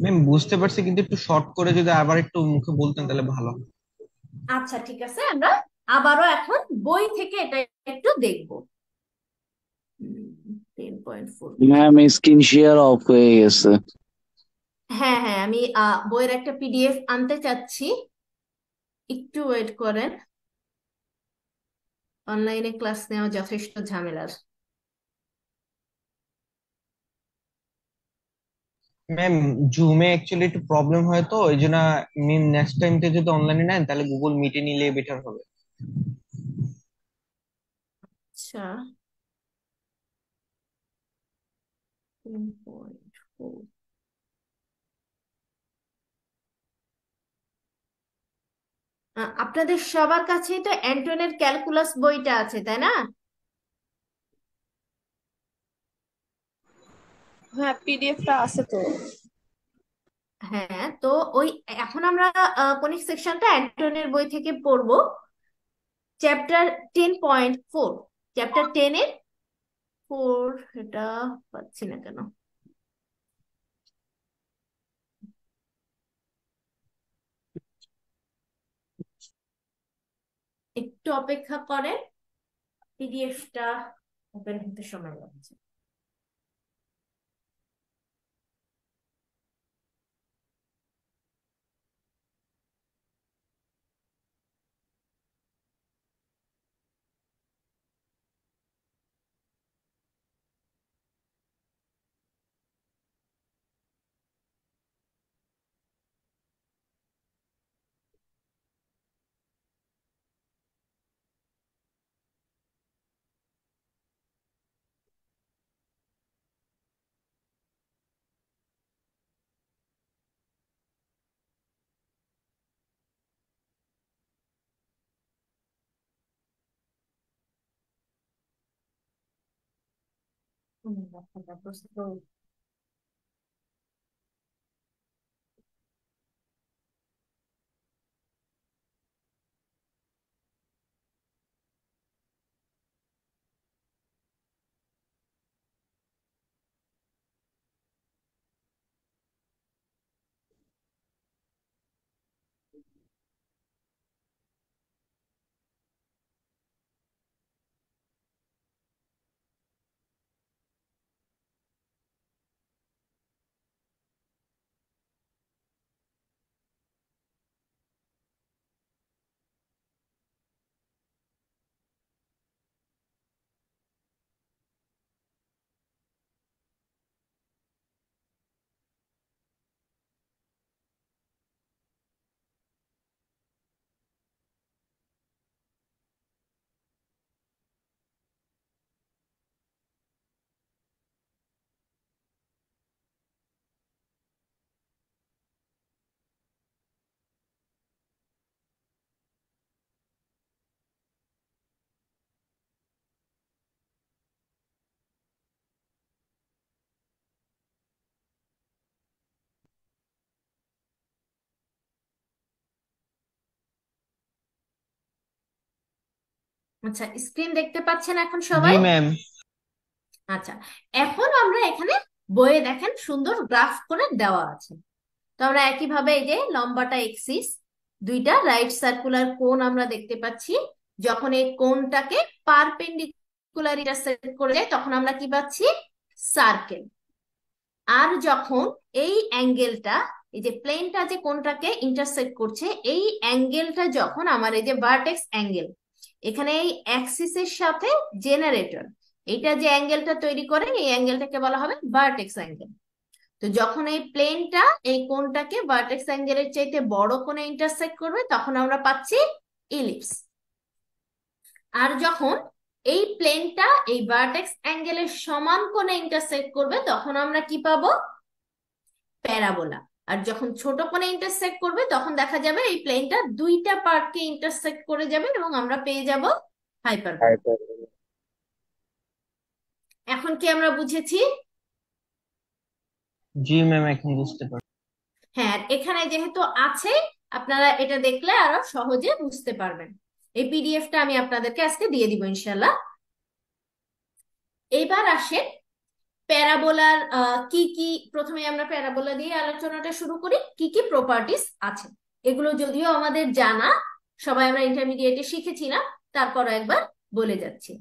ম্যাম বুঝতে পারছি, কিন্তু একটু শর্ট করে যদি আবার একটু মুখে বলতেন তাহলে ভালো হয়। আচ্ছা ঠিক আছে, আমরা আবারও এখন বই থেকে এটা একটু দেখবো। 10.4। ম্যাম স্ক্রিন শেয়ার অফ হয়ে গেছে। হ্যাঁ হ্যাঁ, আমি বইয়ের একটা পিডিএফ আনতে চাচ্ছি, একটু ওয়েট করেন। অনলাইনে ক্লাস নেওয়া যথেষ্ট ঝামেলার। ম্যাম জুমে অ্যাকচুয়ালি একটু প্রবলেম হয়, তো এই জন্য নেক্সট টাইম থেকে যদি অনলাইনে নেন তাহলে গুগল মিটে নিলে বেটার হবে। আচ্ছা, 10.4। আপনাদের সবার কাছেই তো অ্যান্টনের ক্যালকুলাস বইটা আছে, তাই না? হ্যাঁ, পিডিএফটা আছে তো। হ্যাঁ, তো ওই এখন আমরা কোনিক সেকশনটা অ্যান্টনের বই থেকে পড়বো, চ্যাপ্টার 10.4, চ্যাপ্টার 10 এর ফোর, এটা পাচ্ছি না কেন? একটু অপেক্ষা করেন, পিডিএফটা ওপেন হতে সময় লাগছে। আপনারা প্রস্তুত? আচ্ছা, স্ক্রিন দেখতে পাচ্ছেন এখন জি সবাই? ম্যাম। আচ্ছা, এখন আমরা এখানে বইয়ে দেখেন সুন্দর গ্রাফ করে দেওয়া আছে। তো আমরা একইভাবে এই যে লম্বাটা এক্সিস, দুইটা রাইট সার্কুলার কোণ আমরা দেখতে পাচ্ছি। যখন এই কোণটাকে পারপেন্ডিকুলার ইন্টারসেক্ট করে যায় তখন আমরা কি পাচ্ছি? সার্কেল। আর যখন এই অ্যাঙ্গেলটা, এই যে প্লেনটা যে কোণটাকে ইন্টারসেক্ট করছে, এই অ্যাঙ্গেলটা যখন আমার এই যে ভার্টেক্স অ্যাঙ্গেল, এখানে এই অ্যাক্সিসের সাথে জেনারেটর, এটা যে অ্যাঙ্গেলটা তৈরি করে এই অ্যাঙ্গেলটাকে বলা হবে ভার্টেক্স অ্যাঙ্গেল। তো যখন এই প্লেনটা এই কোণটাকে ভার্টেক্স অ্যাঙ্গেলের চাইতে বড় কোণে ইন্টারসেক্ট করবে তখন আমরা পাচ্ছি ইলিপস। আর যখন এই প্লেনটা এই ভার্টেক্স অ্যাঙ্গেলের সমান কোণে ইন্টারসেক্ট করবে তখন আমরা কি পাবো? প্যারাবোলা। আর যখন ছোট কোণে ইন্টারসেক্ট করবে তখন দেখা যাবে এই প্লেনটা দুইটা পার্টকে ইন্টারসেক্ট করে যাবে এবং আমরা পেয়ে যাব হাইপারবোলা। এখন কি আমরা বুঝেছি? জি ম্যাম, এখন বুঝতে পারছি। হ্যাঁ, এখানে যেহেতু আছে আপনারা এটা দেখলে আরো সহজে বুঝতে পারবেন। এই পিডিএফটা আমি আপনাদেরকে আজকে দিয়ে দিব ইনশাল্লাহ। এবার আসেন প্যারাবোলার কি কি, প্রথমে আমরা প্যারাবোলা দিয়ে আলোচনাটা শুরু করি। কি কি প্রপার্টিস আছে এগুলো যদিও আমাদের জানা, সবাই আমরা ইন্টারমিডিয়েটে শিখেছিলাম, তারপরও একবার বলে যাচ্ছি।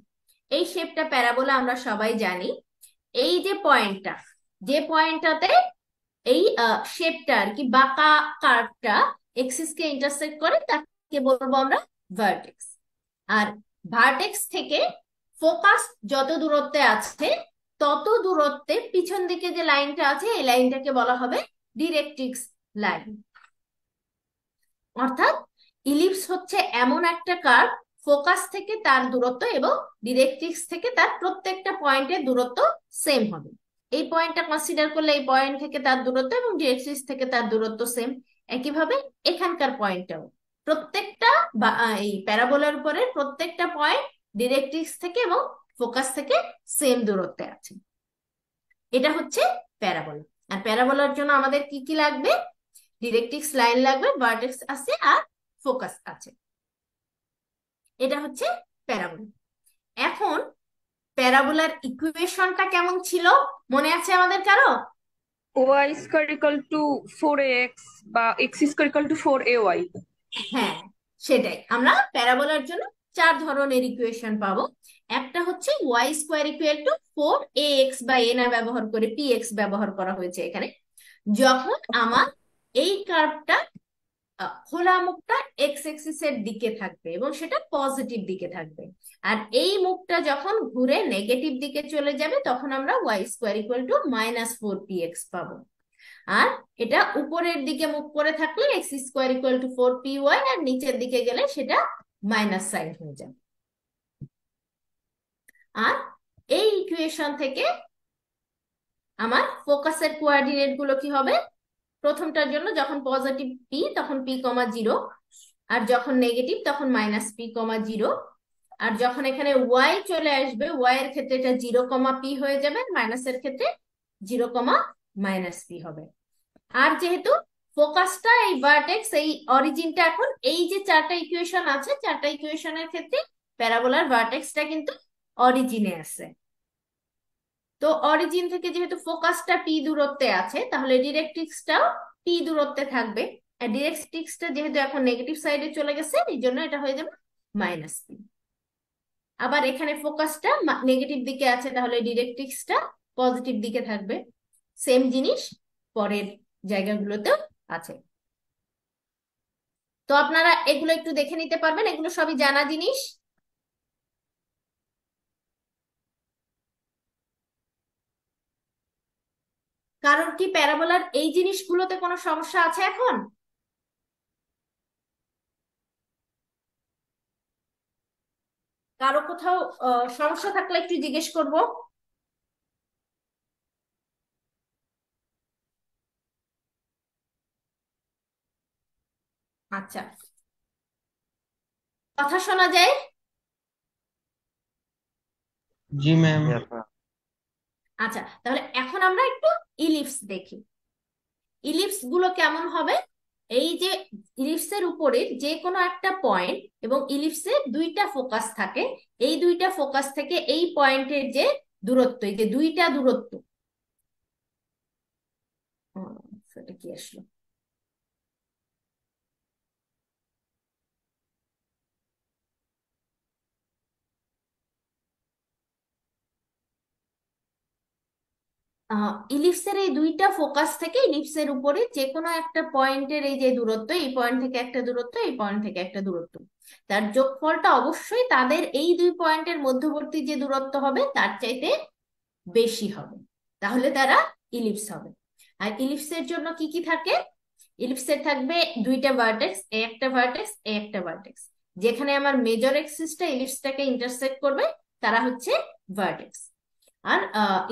এই শেপটা প্যারাবোলা আমরা সবাই জানি। এই যে পয়েন্টটা, যে পয়েন্টটাতে এই শেপটা আর কি বাঁকা কার্ভটা এক্সিস কে ইন্টারসেক্ট করে তাকে বলবো আমরা ভার্টেক্স। আর ভার্টেক্স থেকে ফোকাস যত দূরত্বে আছে তত দূরত্বে পিছন দিকে যে লাইনটা আছে এই লাইনটাকে বলা হবে ডিরেক্ট্রিক্স লাইন। অর্থাৎ ইলিপস হচ্ছে এমন একটা কার্ভ, ফোকাস থেকে তার দূরত্ব এবং ডিরেক্ট্রিক্স থেকে তার প্রত্যেকটা পয়েন্টের দূরত্ব সেম হবে। এই পয়েন্টটা কনসিডার করলে এই পয়েন্ট থেকে তার দূরত্ব এবং ডিরেক্ট্রিক্স থেকে তার দূরত্ব সেম। একইভাবে এখানকার পয়েন্টটাও, প্রত্যেকটা এই প্যারাবোলার উপরে প্রত্যেকটা পয়েন্ট ডিরেক্ট্রিক্স থেকে এবং ফোকাস থেকে সেম দূরত্বে আছে। এটা হচ্ছে প্যারাবোলা। আর প্যারাবোলার জন্য আমাদের কি কি লাগবে? ডিরেক্ট্রিক্স লাইন লাগবে, ভার্টেক্স আছে আর ফোকাস আছে। এটা হচ্ছে প্যারাবোলা। এখন প্যারাবোলার ইকুয়েশনটা কেমন ছিল মনে আছে আমাদের কারো? Y square equal two 4ax বা x square equal two 4ay। হ্যাঁ, সেটাই। আমরা প্যারাবোলার জন্য চার ধরনের ইকুয়েশন পাবো। একটা হচ্ছে Y square equal two 4ax বা এ না ব্যবহার করে px ব্যবহার করা হয়েছে এখানে। যখন আমার এই কার্ভটা খোলা মুখটা এক্স এক্সিসের দিকে থাকবে এবং সেটা পজিটিভ দিকে থাকবে, আর এই মুখটা যখন ঘুরে নেগেটিভ দিকে চলে যাবে তখন আমরা Y square equal two -4px পাবো। আর এটা উপরের দিকে মুখ করে থাকলে x square equal two 4py, আর নিচের দিকে গেলে সেটা মাইনাস সাইন হয়ে যাবে। আর এই ইকুয়েশন থেকে আমার ফোকাসের কোঅর্ডিনেট গুলো কি হবে? প্রথমটার জন্য যখন পজিটিভ পি তখন p,0, আর যখন নেগেটিভ তখন -p,0, আর যখন এখানে ওয়াই চলে আসবে ওয়াই এর ক্ষেত্রে এটা 0,p হয়ে যাবে, মাইনাসের ক্ষেত্রে 0,-p হবে। আর যেহেতু ফোকাসটা এই ভার্টেক্স এই অরিজিনটা এখন এই যে চারটা ইকুয়েশন আছে চারটা ইকুয়েশনের ক্ষেত্রে প্যারাবোলার ভার্টেক্সটা কিন্তু অরিজিনে আছে। তো অরিজিন থেকে যেহেতু ফোকাসটা পি দূরত্বে আছে তাহলে ডিরেক্ট্রিক্সটাও পি দূরত্বে থাকবে, আর ডিরেক্ট্রিক্সটা যেহেতু এখন নেগেটিভ সাইডে চলে গেছে এই জন্য এটা হয়ে যাবে -p। আবার এখানে ফোকাসটা নেগেটিভ দিকে আছে তাহলে ডিরেক্ট্রিক্সটা পজিটিভ দিকে থাকবে। সেম জিনিস পরের জায়গাগুলোতেও আছে। তো আপনারা এগুলো একটু দেখে নিতে পারবেন, এগুলো সবই জানা জিনিস। কারণ কি প্যারাবোলার এই জিনিসগুলোতে কোনো সমস্যা আছে এখন? কারো কোথাও সমস্যা থাকলে একটু জিজ্ঞেস করব। আচ্ছা, কথা শোনা যায়? জি ম্যাম। আচ্ছা, তাহলে এখন আমরা একটু ইলিপস দেখি। ইলিপস গুলো কেমন হবে? এই যে ইলিপসের উপরে যে কোনো একটা পয়েন্ট এবং ইলিপসে দুইটা ফোকাস থাকে, এই দুইটা ফোকাস থেকে এই পয়েন্টের যে দূরত্ব, এই যে দুইটা দূরত্ব, সেটা কি আসলো? ইলিপসের এই দুইটা ফোকাস থেকে ইলিপসের উপরে যে কোনো একটা পয়েন্টের এই যে দূরত্ব, এই পয়েন্ট থেকে একটা দূরত্ব, এই পয়েন্ট থেকে একটা দূরত্ব, তার যোগফলটা অবশ্যই তাদের এই দুই পয়েন্টের মধ্যবর্তী যে দূরত্ব হবে তার চাইতে বেশি হবে, তাহলে তারা ইলিপস হবে। আর ইলিপসের জন্য কি কি থাকে? ইলিপসের থাকবে দুইটা ভার্টেক্স, একটা ভার্টেক্স একটা ভার্টেক্স। যেখানে আমার মেজর এক্সিসটা ইলিপসটাকে ইন্টারসেক্ট করবে তারা হচ্ছে ভার্টেক্স। আর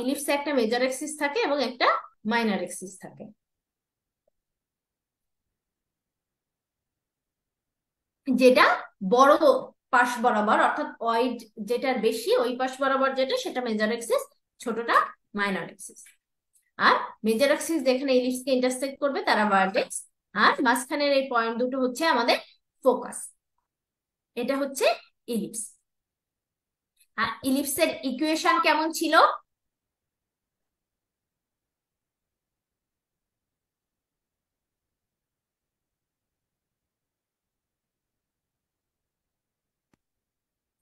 ইলিপসে একটা মেজর এক্সিস থাকে এবং একটা মাইনর এক্সিস থাকে। যেটা বড় পাশ বরাবর অর্থাৎ ওয়াইড যেটার বেশি ওই পাশ বরাবর যেটা সেটা মেজর এক্সিস, ছোটটা মাইনর এক্সিস। আর মেজর এক্সিস যেখানে ইলিপসকে ইন্টারসেক্ট করবে তারা ভার্টেক্স, আর মাঝখানের এই পয়েন্ট দুটো হচ্ছে আমাদের ফোকাস। এটা হচ্ছে ইলিপস। আর ইলিপসের ইকুয়েশন কেমন ছিল?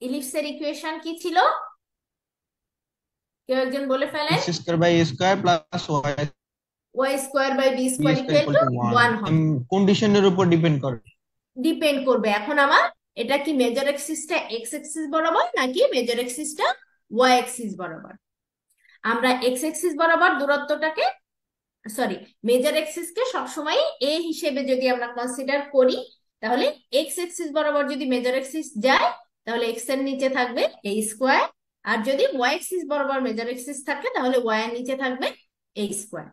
ইলিপসের ইকুয়েশন কি ছিল? কেউ একজন বলে ফেলেন। X square by a square plus y square by b b square square equal equal to to 1 1 হবে। কন্ডিশনের উপর ডিপেন্ড করে। ডিপেন্ড করবে এখন আমার এটা কি মেজর এক্সিসটা এক্স এক্সিস বরাবর নাকি মেজর এক্সিসটা ওয়াই এক্সিস বরাবর। আমরা এক্স এক্সিস বরাবর দূরত্বটাকে সরি মেজর এক্সিসকে সবসময় এ হিসেবে যদি আমরা কনসিডার করি তাহলে এক্স এক্সিস বরাবর যদি মেজর এক্সিস যায় তাহলে এক্স এর নিচে থাকবে এ স্কোয়ার, আর যদি ওয়াই এক্সিস বরাবর মেজর এক্সিস থাকে তাহলে ওয়াই এর নিচে থাকবে এ স্কোয়ার।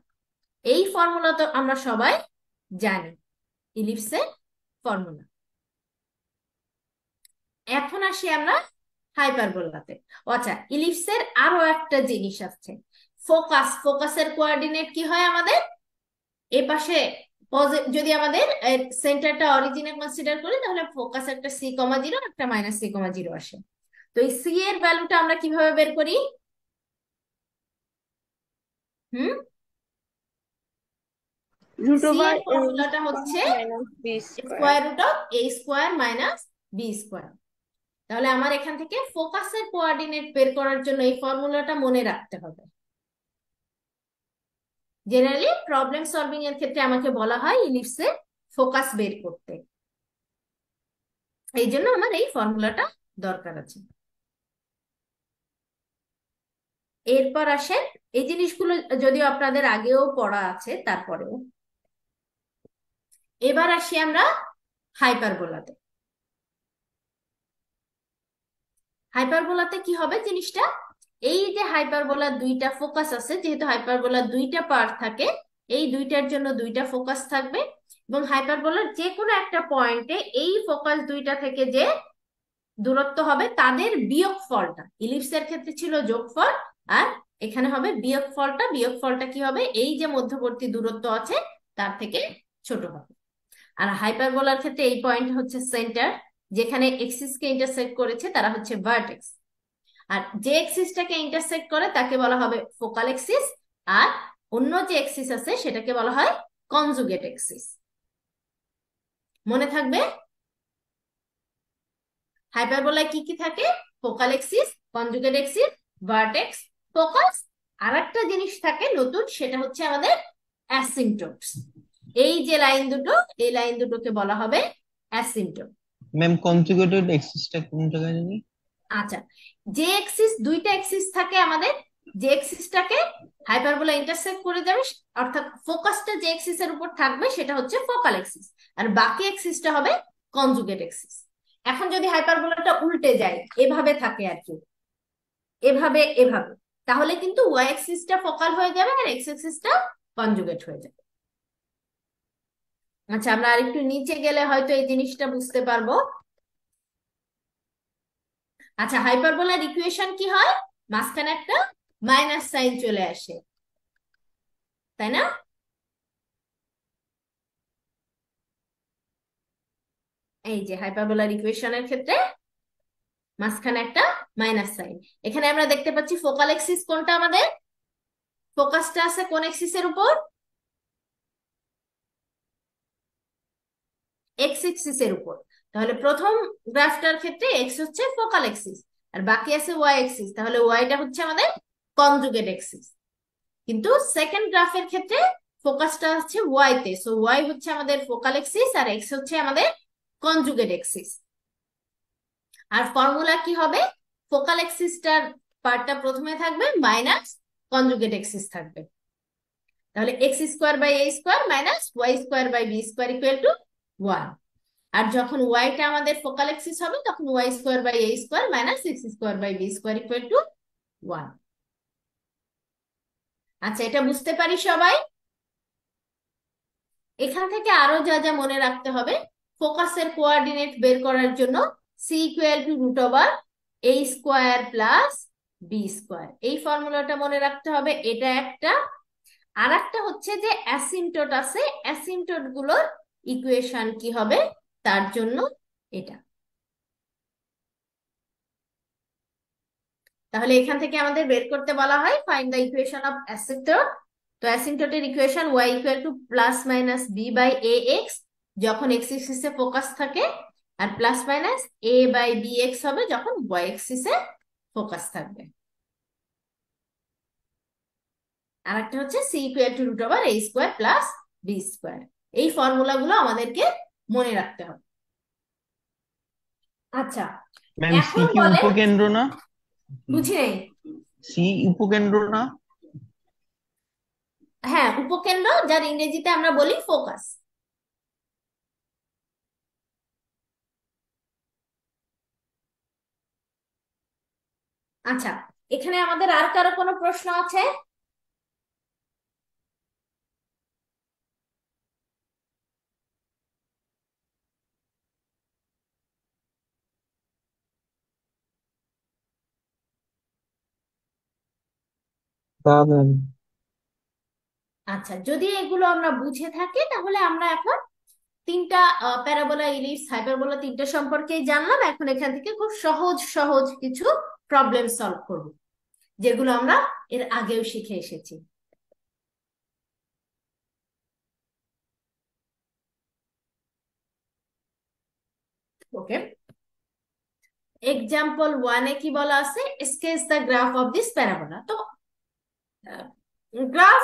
এই ফর্মুলা তো আমরা সবাই জানি, ইলিপসের ফর্মুলা। এখন আসি আমরা হাইপারবোলাতে। আচ্ছা, ইলিপসের আরো একটা জিনিস আছে, ফোকাস। ফোকাসের কোঅর্ডিনেট কি হয় আমাদের? এ পাশে যদি আমাদের সেন্টারটা অরিজিনে কনসিডার করি তাহলে ফোকাস একটা c,0 একটা -c,0 আসে। তো এই সি এর ভ্যালুটা আমরা কিভাবে বের করি? হুম, রুট সি ওভার এর এ ফর্মুলাটা স্কোয়ার হচ্ছে minus b square. Square root of a square minus b square. তাহলে আমার এখান থেকে ফোকাসের কোঅর্ডিনেট বের করার জন্য এই ফর্মুলাটা মনে রাখতে হবে। জেনারেলি প্রবলেম সলভিং এর ক্ষেত্রে আমাকে বলা হয় ইলিপসের ফোকাস বের করতে, এই জন্য আমার এই ফর্মুলাটা দরকার আছে। এরপর আসেন, এই জিনিসগুলো যদিও আপনাদের আগেও পড়া আছে, তারপরেও এবার আসি আমরা হাইপারবোলাতে। হাইপারবোলাতে কি হবে জিনিসটা? এই যে হাইপারবোলার দুইটা ফোকাস আছে, যেহেতু হাইপারবোলার দুইটা পার্ট থাকে, এই দুইটার জন্য দুইটা ফোকাস থাকবে, এবং হাইপারবোলার যে কোনো একটা পয়েন্টে এই ফোকাস দুইটা থেকে যে দূরত্ব হবে তাদের বিয়োগফলটা, ইলিপসের ক্ষেত্রে ছিল যোগফল, আর এখানে হবে বিয়োগফলটা। বিয়োগফলটা কি হবে? এই যে মধ্যবর্তী দূরত্ব আছে তার থেকে ছোট হবে। আর হাইপারবোলার ক্ষেত্রে এই পয়েন্ট হচ্ছে সেন্টার, যেখানে এক্সিস কে ইন্টারসেক্ট করেছে তারা হচ্ছে ভার্টেক্স, আর যে এক্সিসটাকে ইন্টারসেক্ট করে তাকে বলা হবে ফোকাল এক্সিস, আর অন্য যে এক্সিস আছে সেটাকে বলা হয় কনজুগেট এক্সিস। মনে থাকবে হাইপারবোলায় কি কি থাকে? Focal axis, conjugate axis, vertex, focus, আর একটা জিনিস থাকে নতুন, সেটা হচ্ছে আমাদের অ্যাসিম্পটোটস। এই যে লাইন দুটো, এই লাইন দুটোকে বলা হবে অ্যাসিম্পটোট। ম্যাম কনজুগেটেড এক্সিসটা কোন জায়গায় জানি? আচ্ছা, যে এক্সিস, দুইটা এক্সিস থাকে আমাদের, যে এক্সিসটাকে হাইপারবোলা ইন্টারসেক্ট করে যাবে, অর্থাৎ ফোকাসটা যে এক্সিসের উপর থাকবে সেটা হচ্ছে ফোকাল এক্সিস, আর বাকি এক্সিসটা হবে কনজুগেট এক্সিস। এখন যদি হাইপারবোলাটা উল্টে যায়, এভাবে থাকে আর কি, এভাবে এভাবে, তাহলে কিন্তু ওয়াই এক্সিসটা ফোকাল হয়ে যাবে আর এক্স এক্সিসটা কনজুগেট হয়ে যাবে। আচ্ছা, আমরা আরেকটু নিচে গেলে হয়তো এই জিনিসটা বুঝতে পারবো। আচ্ছা, হাইপারবোলার ইকুয়েশন কি হয়? মাঝখানে একটা মাইনাস সাইন চলে আসে, তাই না? এই যে হাইপারবোলার ইকুয়েশনের ক্ষেত্রে মাঝখানে একটা মাইনাস সাইন। এখানে আমরা দেখতে পাচ্ছি ফোকাল এক্সিস কোনটা আমাদের? ফোকাসটা আছে কোন এক্সিসের উপর? এক্স এক্সিসের উপর। তাহলে প্রথম গ্রাফটার ক্ষেত্রে এক্স হচ্ছে ফোকাল এক্সিস, আর বাকি আছে ওয়াই এক্সিস, তাহলে ওয়াইটা হচ্ছে আমাদের কনজুগেট এক্সিস। কিন্তু সেকেন্ড গ্রাফের ক্ষেত্রে ফোকাসটা হচ্ছে ওয়াই তে, সো ওয়াই হচ্ছে আমাদের ফোকাল এক্সিস আর এক্স হচ্ছে আমাদের কনজুগেট এক্সিস। আর ফর্মুলা কি হবে? ফোকাল এক্সিসটার পার্টটা প্রথমে থাকবে, মাইনাস কনজুগেট এক্সিস থাকবে। তাহলে x square by a square minus y square by b square equal to 1। আর যখন ওয়াইটা আমাদের ফোকাল এক্সিস হবে তখন y square by a square minus x square by b square equal to 1। আচ্ছা, এটা বুঝতে পারি সবাই? এখান থেকে আরো যা যা মনে রাখতে হবে, ফোকাসের কোঅর্ডিনেট বের করার জন্য c equal to root over a square plus b square, এই ফর্মুলাটা মনে রাখতে হবে, এটা একটা। আর একটা হচ্ছে যে অ্যাসিম্পটোট আছে, অ্যাসিম্পটোট গুলোর ইকুয়েশন কি হবে তার জন্য এটা। তাহলে এখান থেকে আমাদের বের করতে বলা হয় find the equation of asymptote. তো অ্যাসিম্পটোটের equation y equal to plus minus b by a x যখন এক্স এক্সিসে ফোকাস থাকে, আর plus minus a by b x হবে যখন ওয়াই এক্সিসে ফোকাস থাকবে। আর একটা হচ্ছে c equal to root over a square plus b square. এই ফর্মুলা গুলো আমাদেরকে মনে রাখতে হবে। আচ্ছা, ম্যাম সি এখন কি বলেন, উপকেন্দ্র না? বুঝি নাই। সি উপকেন্দ্র না? হ্যাঁ, উপকেন্দ্র, যার ইংরেজিতে আমরা বলি ফোকাস। আচ্ছা, এখানে আমাদের আর কারো কোনো প্রশ্ন আছে? আচ্ছা, যদি এগুলো আমরা বুঝে থাকি তাহলে আমরা এখন তিনটা প্যারাবোলা, ইলিপস, হাইপারবোলা তিনটা সম্পর্কেই জানলাম। এখন এখান থেকে খুব সহজ সহজ কিছু প্রবলেম সলভ করব, যেগুলো আমরা এর আগেও শিখে এসেছি। ওকে, এক্সাম্পল 1-এ কি বলা আছে? Sketch the graph of this parabola. তো গ্রাফ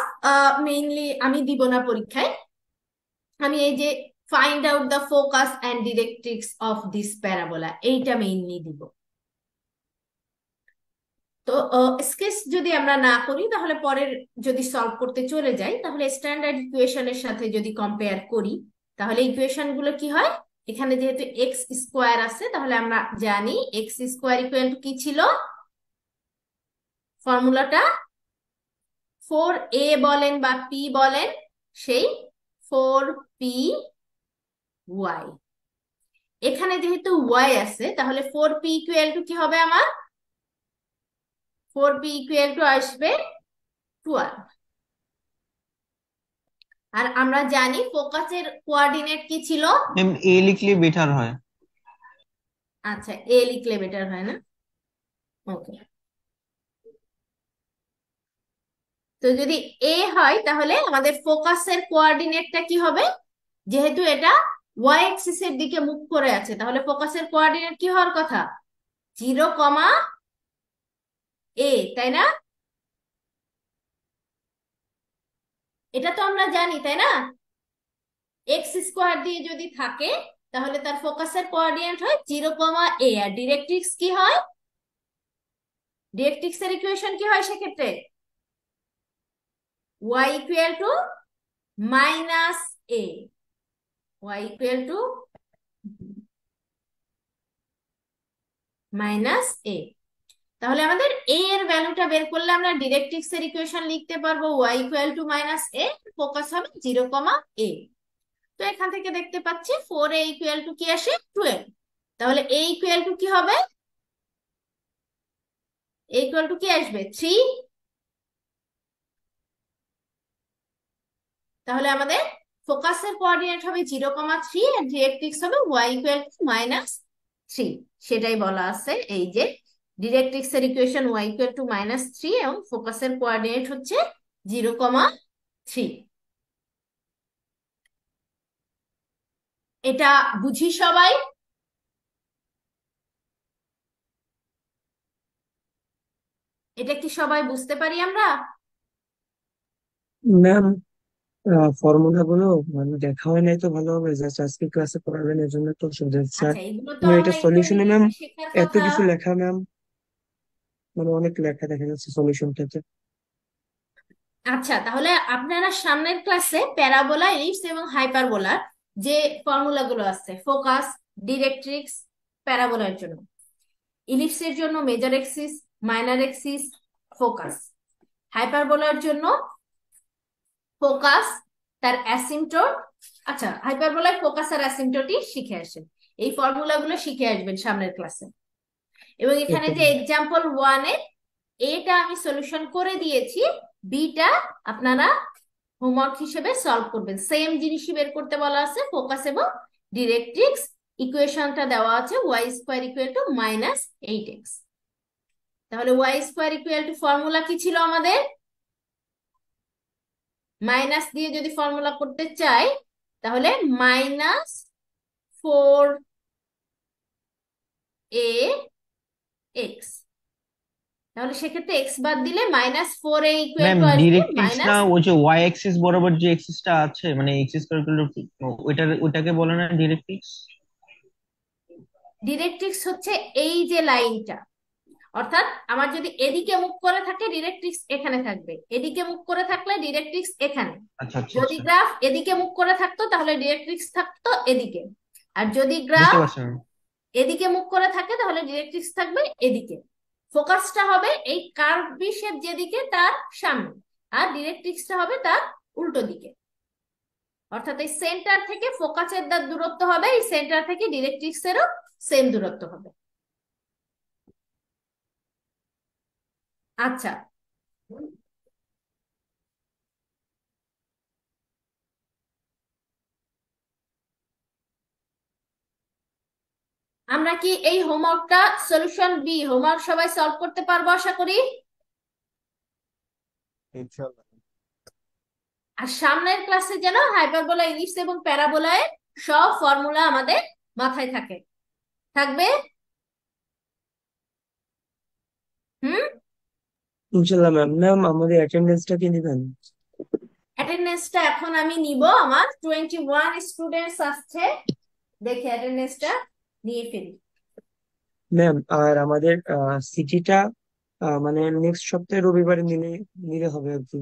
মেইনলি আমি দিব না পরীক্ষায়, আমি এই যে find out the focus and directrix of this parabola এইটা মেইনলি দিব। তো স্কেচ যদি আমরা না করি, তাহলে পরের যদি সলভ করতে চলে যাই, তাহলে স্ট্যান্ডার্ড ইকুয়েশনের সাথে যদি কম্পেয়ার করি, তাহলে ইকুয়েশন গুলো কি হয়? এখানে যেহেতু এক্স স্কোয়ার আছে, তাহলে আমরা জানি এক্স স্কোয়ার ইকুয়াল টু কি ছিল ফর্মুলাটা? 4a বলেন বা পি বলেন, সেই 4p(y). এখানে যেহেতু y আছে, তাহলে 4p ইকুয়াল টু কি হবে আমার? 4p ইকুয়াল টু আসবে 12। আর আমরা জানি ফোকাসের কোঅর্ডিনেট কি ছিল? ম্যাম এ লিখলে বেটার হয়। আচ্ছা, এ লিখলে বেটার হয় না? ওকে, তো যদি এ হয়, তাহলে আমাদের ফোকাসের কোঅর্ডিনেটটা কি হবে? যেহেতু এটা ওয়াই অ্যাক্সিস এর দিকে মুখ করে আছে, তাহলে ফোকাসের কোঅর্ডিনেট কি হওয়ার কথা? 0,a, তাই না? এটা তো আমরা জানি, তাই না? এক্স স্কোয়ার দিয়ে যদি থাকে, তাহলে তার ফোকাসের কোঅর্ডিনেট হয় 0,a। আর ডিরেক্ট্রিক্স কি হয়? ডিরেক্ট্রিক্স এর ইকুয়েশন কি হয় সেক্ষেত্রে? y equal to minus a, y equal to minus a। তাহলে আমাদের a এর ভ্যালুটা বের করলে আমরা ডিরেক্ট্রিক্স এর ইকুয়েশন লিখতে পারবো y equal to minus a, focus হবে 0,a। তো এখান থেকে দেখতে পাচ্ছি 4a ইকুয়াল টু কি আসে? 12। তাহলে a ইকুয়াল টু কি হবে? a ইকুয়াল টু কি আসবে? 3। তাহলে আমাদের ফোকাসের কোঅর্ডিনেট হবে 0,3 আর ডিরেক্ট্রিক্স হবে y ইকুয়াল টু মাইনাস 3। সেটাই বলা আছে, এই যে ডিরেক্ট্রিক্স এর equation y equal to minus 3 এবং ফোকাসের কোঅর্ডিনেট হচ্ছে 0,3। এটা বুঝি সবাই? এটা কি সবাই বুঝতে পারি আমরা? ম্যাম, ফর্মুলা গুলো মানে দেখা হয় নাই তো ভালোভাবে, জাস্ট আজকে ক্লাসে পড়াবেন এর জন্য তো সোজা স্যার। আচ্ছা, এগুলো তো মানে এটা আমরা সলিউশনে ম্যাম ইন্টারমিডিয়েটে শেখার এত কথা। কিছু লেখা ম্যাম, মানে অনেক লেখা দেখা যাচ্ছে সলিউশনটাতে। আচ্ছা, তাহলে আপনারা সামনের ক্লাসে প্যারাবোলা, এলিপস এবং হাইপারবোলার যে ফর্মুলাগুলো আছে, ফোকাস, ডিরেক্ট্রিক্স, প্যারাবোলার জন্য, ইলিপসের জন্য major axis, minor axis, focus, হাইপারবোলার জন্য ফোকাস, তার অ্যাসিম্পটোট। আচ্ছা, হাইপারবোলায় ফোকাস আর অ্যাসিম্পটোটই শিখে আসেন, এই ফর্মুলাগুলো শিখে আসবেন সামনের ক্লাসে। এবং এখানে ওকে যে এক্সাম্পল 1-এ এটা আমি সলিউশন করে দিয়েছি, বিটা আপনারা হোমওয়ার্ক হিসেবে সলভ করবেন। সেম জিনিসই বের করতে বলা আছে, ফোকাস এবং ডিরেক্ট্রিক্স। ইকুয়েশনটা দেওয়া আছে y square equal to minus 8x। তাহলে y square equal to formula কি ছিল আমাদের? মাইনাস দিয়ে যদি ফর্মুলা করতে চাই, তাহলে মাইনাস 4ax। তাহলে সেক্ষেত্রে এক্স বাদ দিলে minus 4a equal ma'am two আসবে ডিরেক্ট্রিক্স না, মাইনাস। ওই যে ওয়াই অ্যাক্সিস বরাবর যে অ্যাক্সিসটা আছে, মানে এক্স স্কয়ার ওইটাকে বলে না ডিরেক্ট্রিক্স? ডিরেক্ট্রিক্স হচ্ছে এই যে লাইনটা, অর্থাৎ আমার যদি এদিকে মুখ করে থাকে ডিরেক্ট্রিক্স এখানে থাকবে, এদিকে মুখ করে থাকলে ডিরেক্ট্রিক্স এখানে। আচ্ছা আচ্ছা যদি আচ্ছা, গ্রাফ এদিকে মুখ করে থাকতো তাহলে ডিরেক্ট্রিক্স থাকতো এদিকে, আর যদি বুঝতে গ্রাফ পারছি ম্যাম। এদিকে মুখ করে থাকে তাহলে ডিরেক্ট্রিক্স থাকবে এদিকে। ফোকাসটা হবে এই কার্ভ বি শেপ যেদিকে তার সামনে, আর ডিরেক্ট্রিক্সটা হবে তার উল্টো দিকে। অর্থাৎ এই সেন্টার থেকে ফোকাসের দূরত্ব হবে, এই সেন্টার থেকে ডিরেক্ট্রিক্স এরও সেম দূরত্ব হবে। আচ্ছা, আমরা কি এই হোমওয়ার্কটা সলিউশন বি হোমওয়ার্ক সবাই সলভ করতে পারবো আশা করি? ইনশাআল্লাহ। আর সামনের ক্লাসে যেন হাইপারবোলা ইলিপস এবং প্যারাবোলায় সব ফর্মুলা আমাদের মাথায় থাকবে। হুম। ইনশাল্লাহ ম্যাম। ম্যাম আমাদের অ্যাটেন্ডেন্সটা কি নেবেন? অ্যাটেন্ডেন্সটা এখন আমি নিব, আমার 21 স্টুডেন্টস আসছে, দেখে অ্যাটেন্ডেন্সটা নিয়ে ফেলি। ম্যাম আর আমাদের সিটিটা মানে নেক্সট সপ্তাহে রবিবারে নিলে হবে আর কি।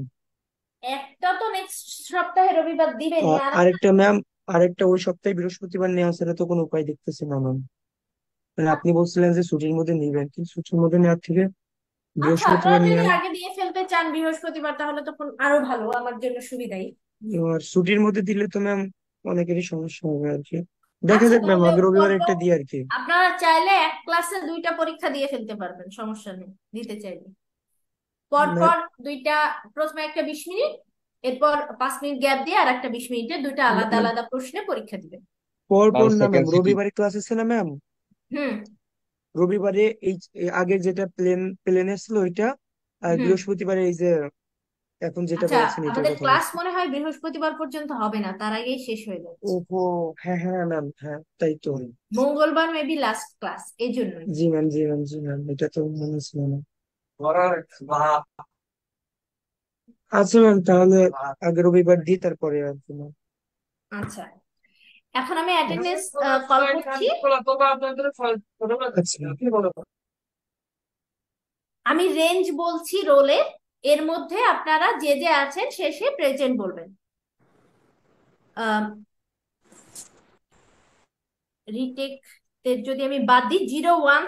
একটা তো নেক্সট সপ্তাহে রবিবার দিবেনি, আর আরেকটা ম্যাম, আরেকটা ওই সপ্তাহে বৃহস্পতিবার নেওয়া ছাড়া তো কোনো উপায় দেখতেছি না ম্যাম। মানে আপনি বলছিলেন যে ছুটির মধ্যে নিবেন, কিন্তু ছুটির মধ্যে নেওয়ার থেকে আচ্ছা, আপনারা বৃহস্পতিবার যদি নেওয়া। আগে দিয়ে ফেলতে চান বৃহস্পতিবার তাহলে তখন আরো ভালো, আমার জন্য সুবিধাই। আর ছুটির মধ্যে দিলে তো ম্যাম অনেকেরই সমস্যা হবে আর কি। দেখা আচ্ছা যাক ম্যাম, তাহলে আগে রবিবার পরপর একটা দিই আর কি। আপনারা চাইলে এক ক্লাসে দুইটা পরীক্ষা দিয়ে ফেলতে পারবেন, সমস্যা নেই দিতে চাইলে। ম্যাম পরপর দুইটা, প্রথমে একটা 20 মিনিট, এরপর 5 মিনিট গ্যাপ দিয়ে আর একটা 20 মিনিটে দুইটা আলাদা ম্যাম আলাদা প্রশ্নে পরীক্ষা দিবেন। পর কাল পর না ম্যাম, সেকেন্ড সিটি। রবিবারে ক্লাস আছে না ম্যাম? হুম। রবিবারে এই আগের যেটা প্লেনে ছিল ওইটা, আর হুম। বৃহস্পতিবারে এই যে এখন যেটা আচ্ছা, বলছেন এটার আমাদের কথা ক্লাস বলছি। মনে হয় বৃহস্পতিবার পর্যন্ত হবে না, তার আগেই শেষ হয়ে যাচ্ছে। ওহো, হ্যাঁ হ্যাঁ ম্যাম, হ্যাঁ তাই তো। মঙ্গলবার মেবি লাস্ট ক্লাস, এই জন্যই। জি ম্যাম, জি ম্যাম, জি ম্যাম, এটা তো মনে ছিল না। আচ্ছা ম্যাম, তাহলে আগে রবিবার দিই তারপরে আর কি ম্যাম। আচ্ছা, এখন আমি অ্যাটেন্ডেন্স কল করছি। আচ্ছা আমি রেঞ্জ বলছি রোলের, এর মধ্যে আপনারা যে যে আছেন শেষে প্রেজেন্ট বলবেন। রিটেক যদি আমি বাদ দিই, 01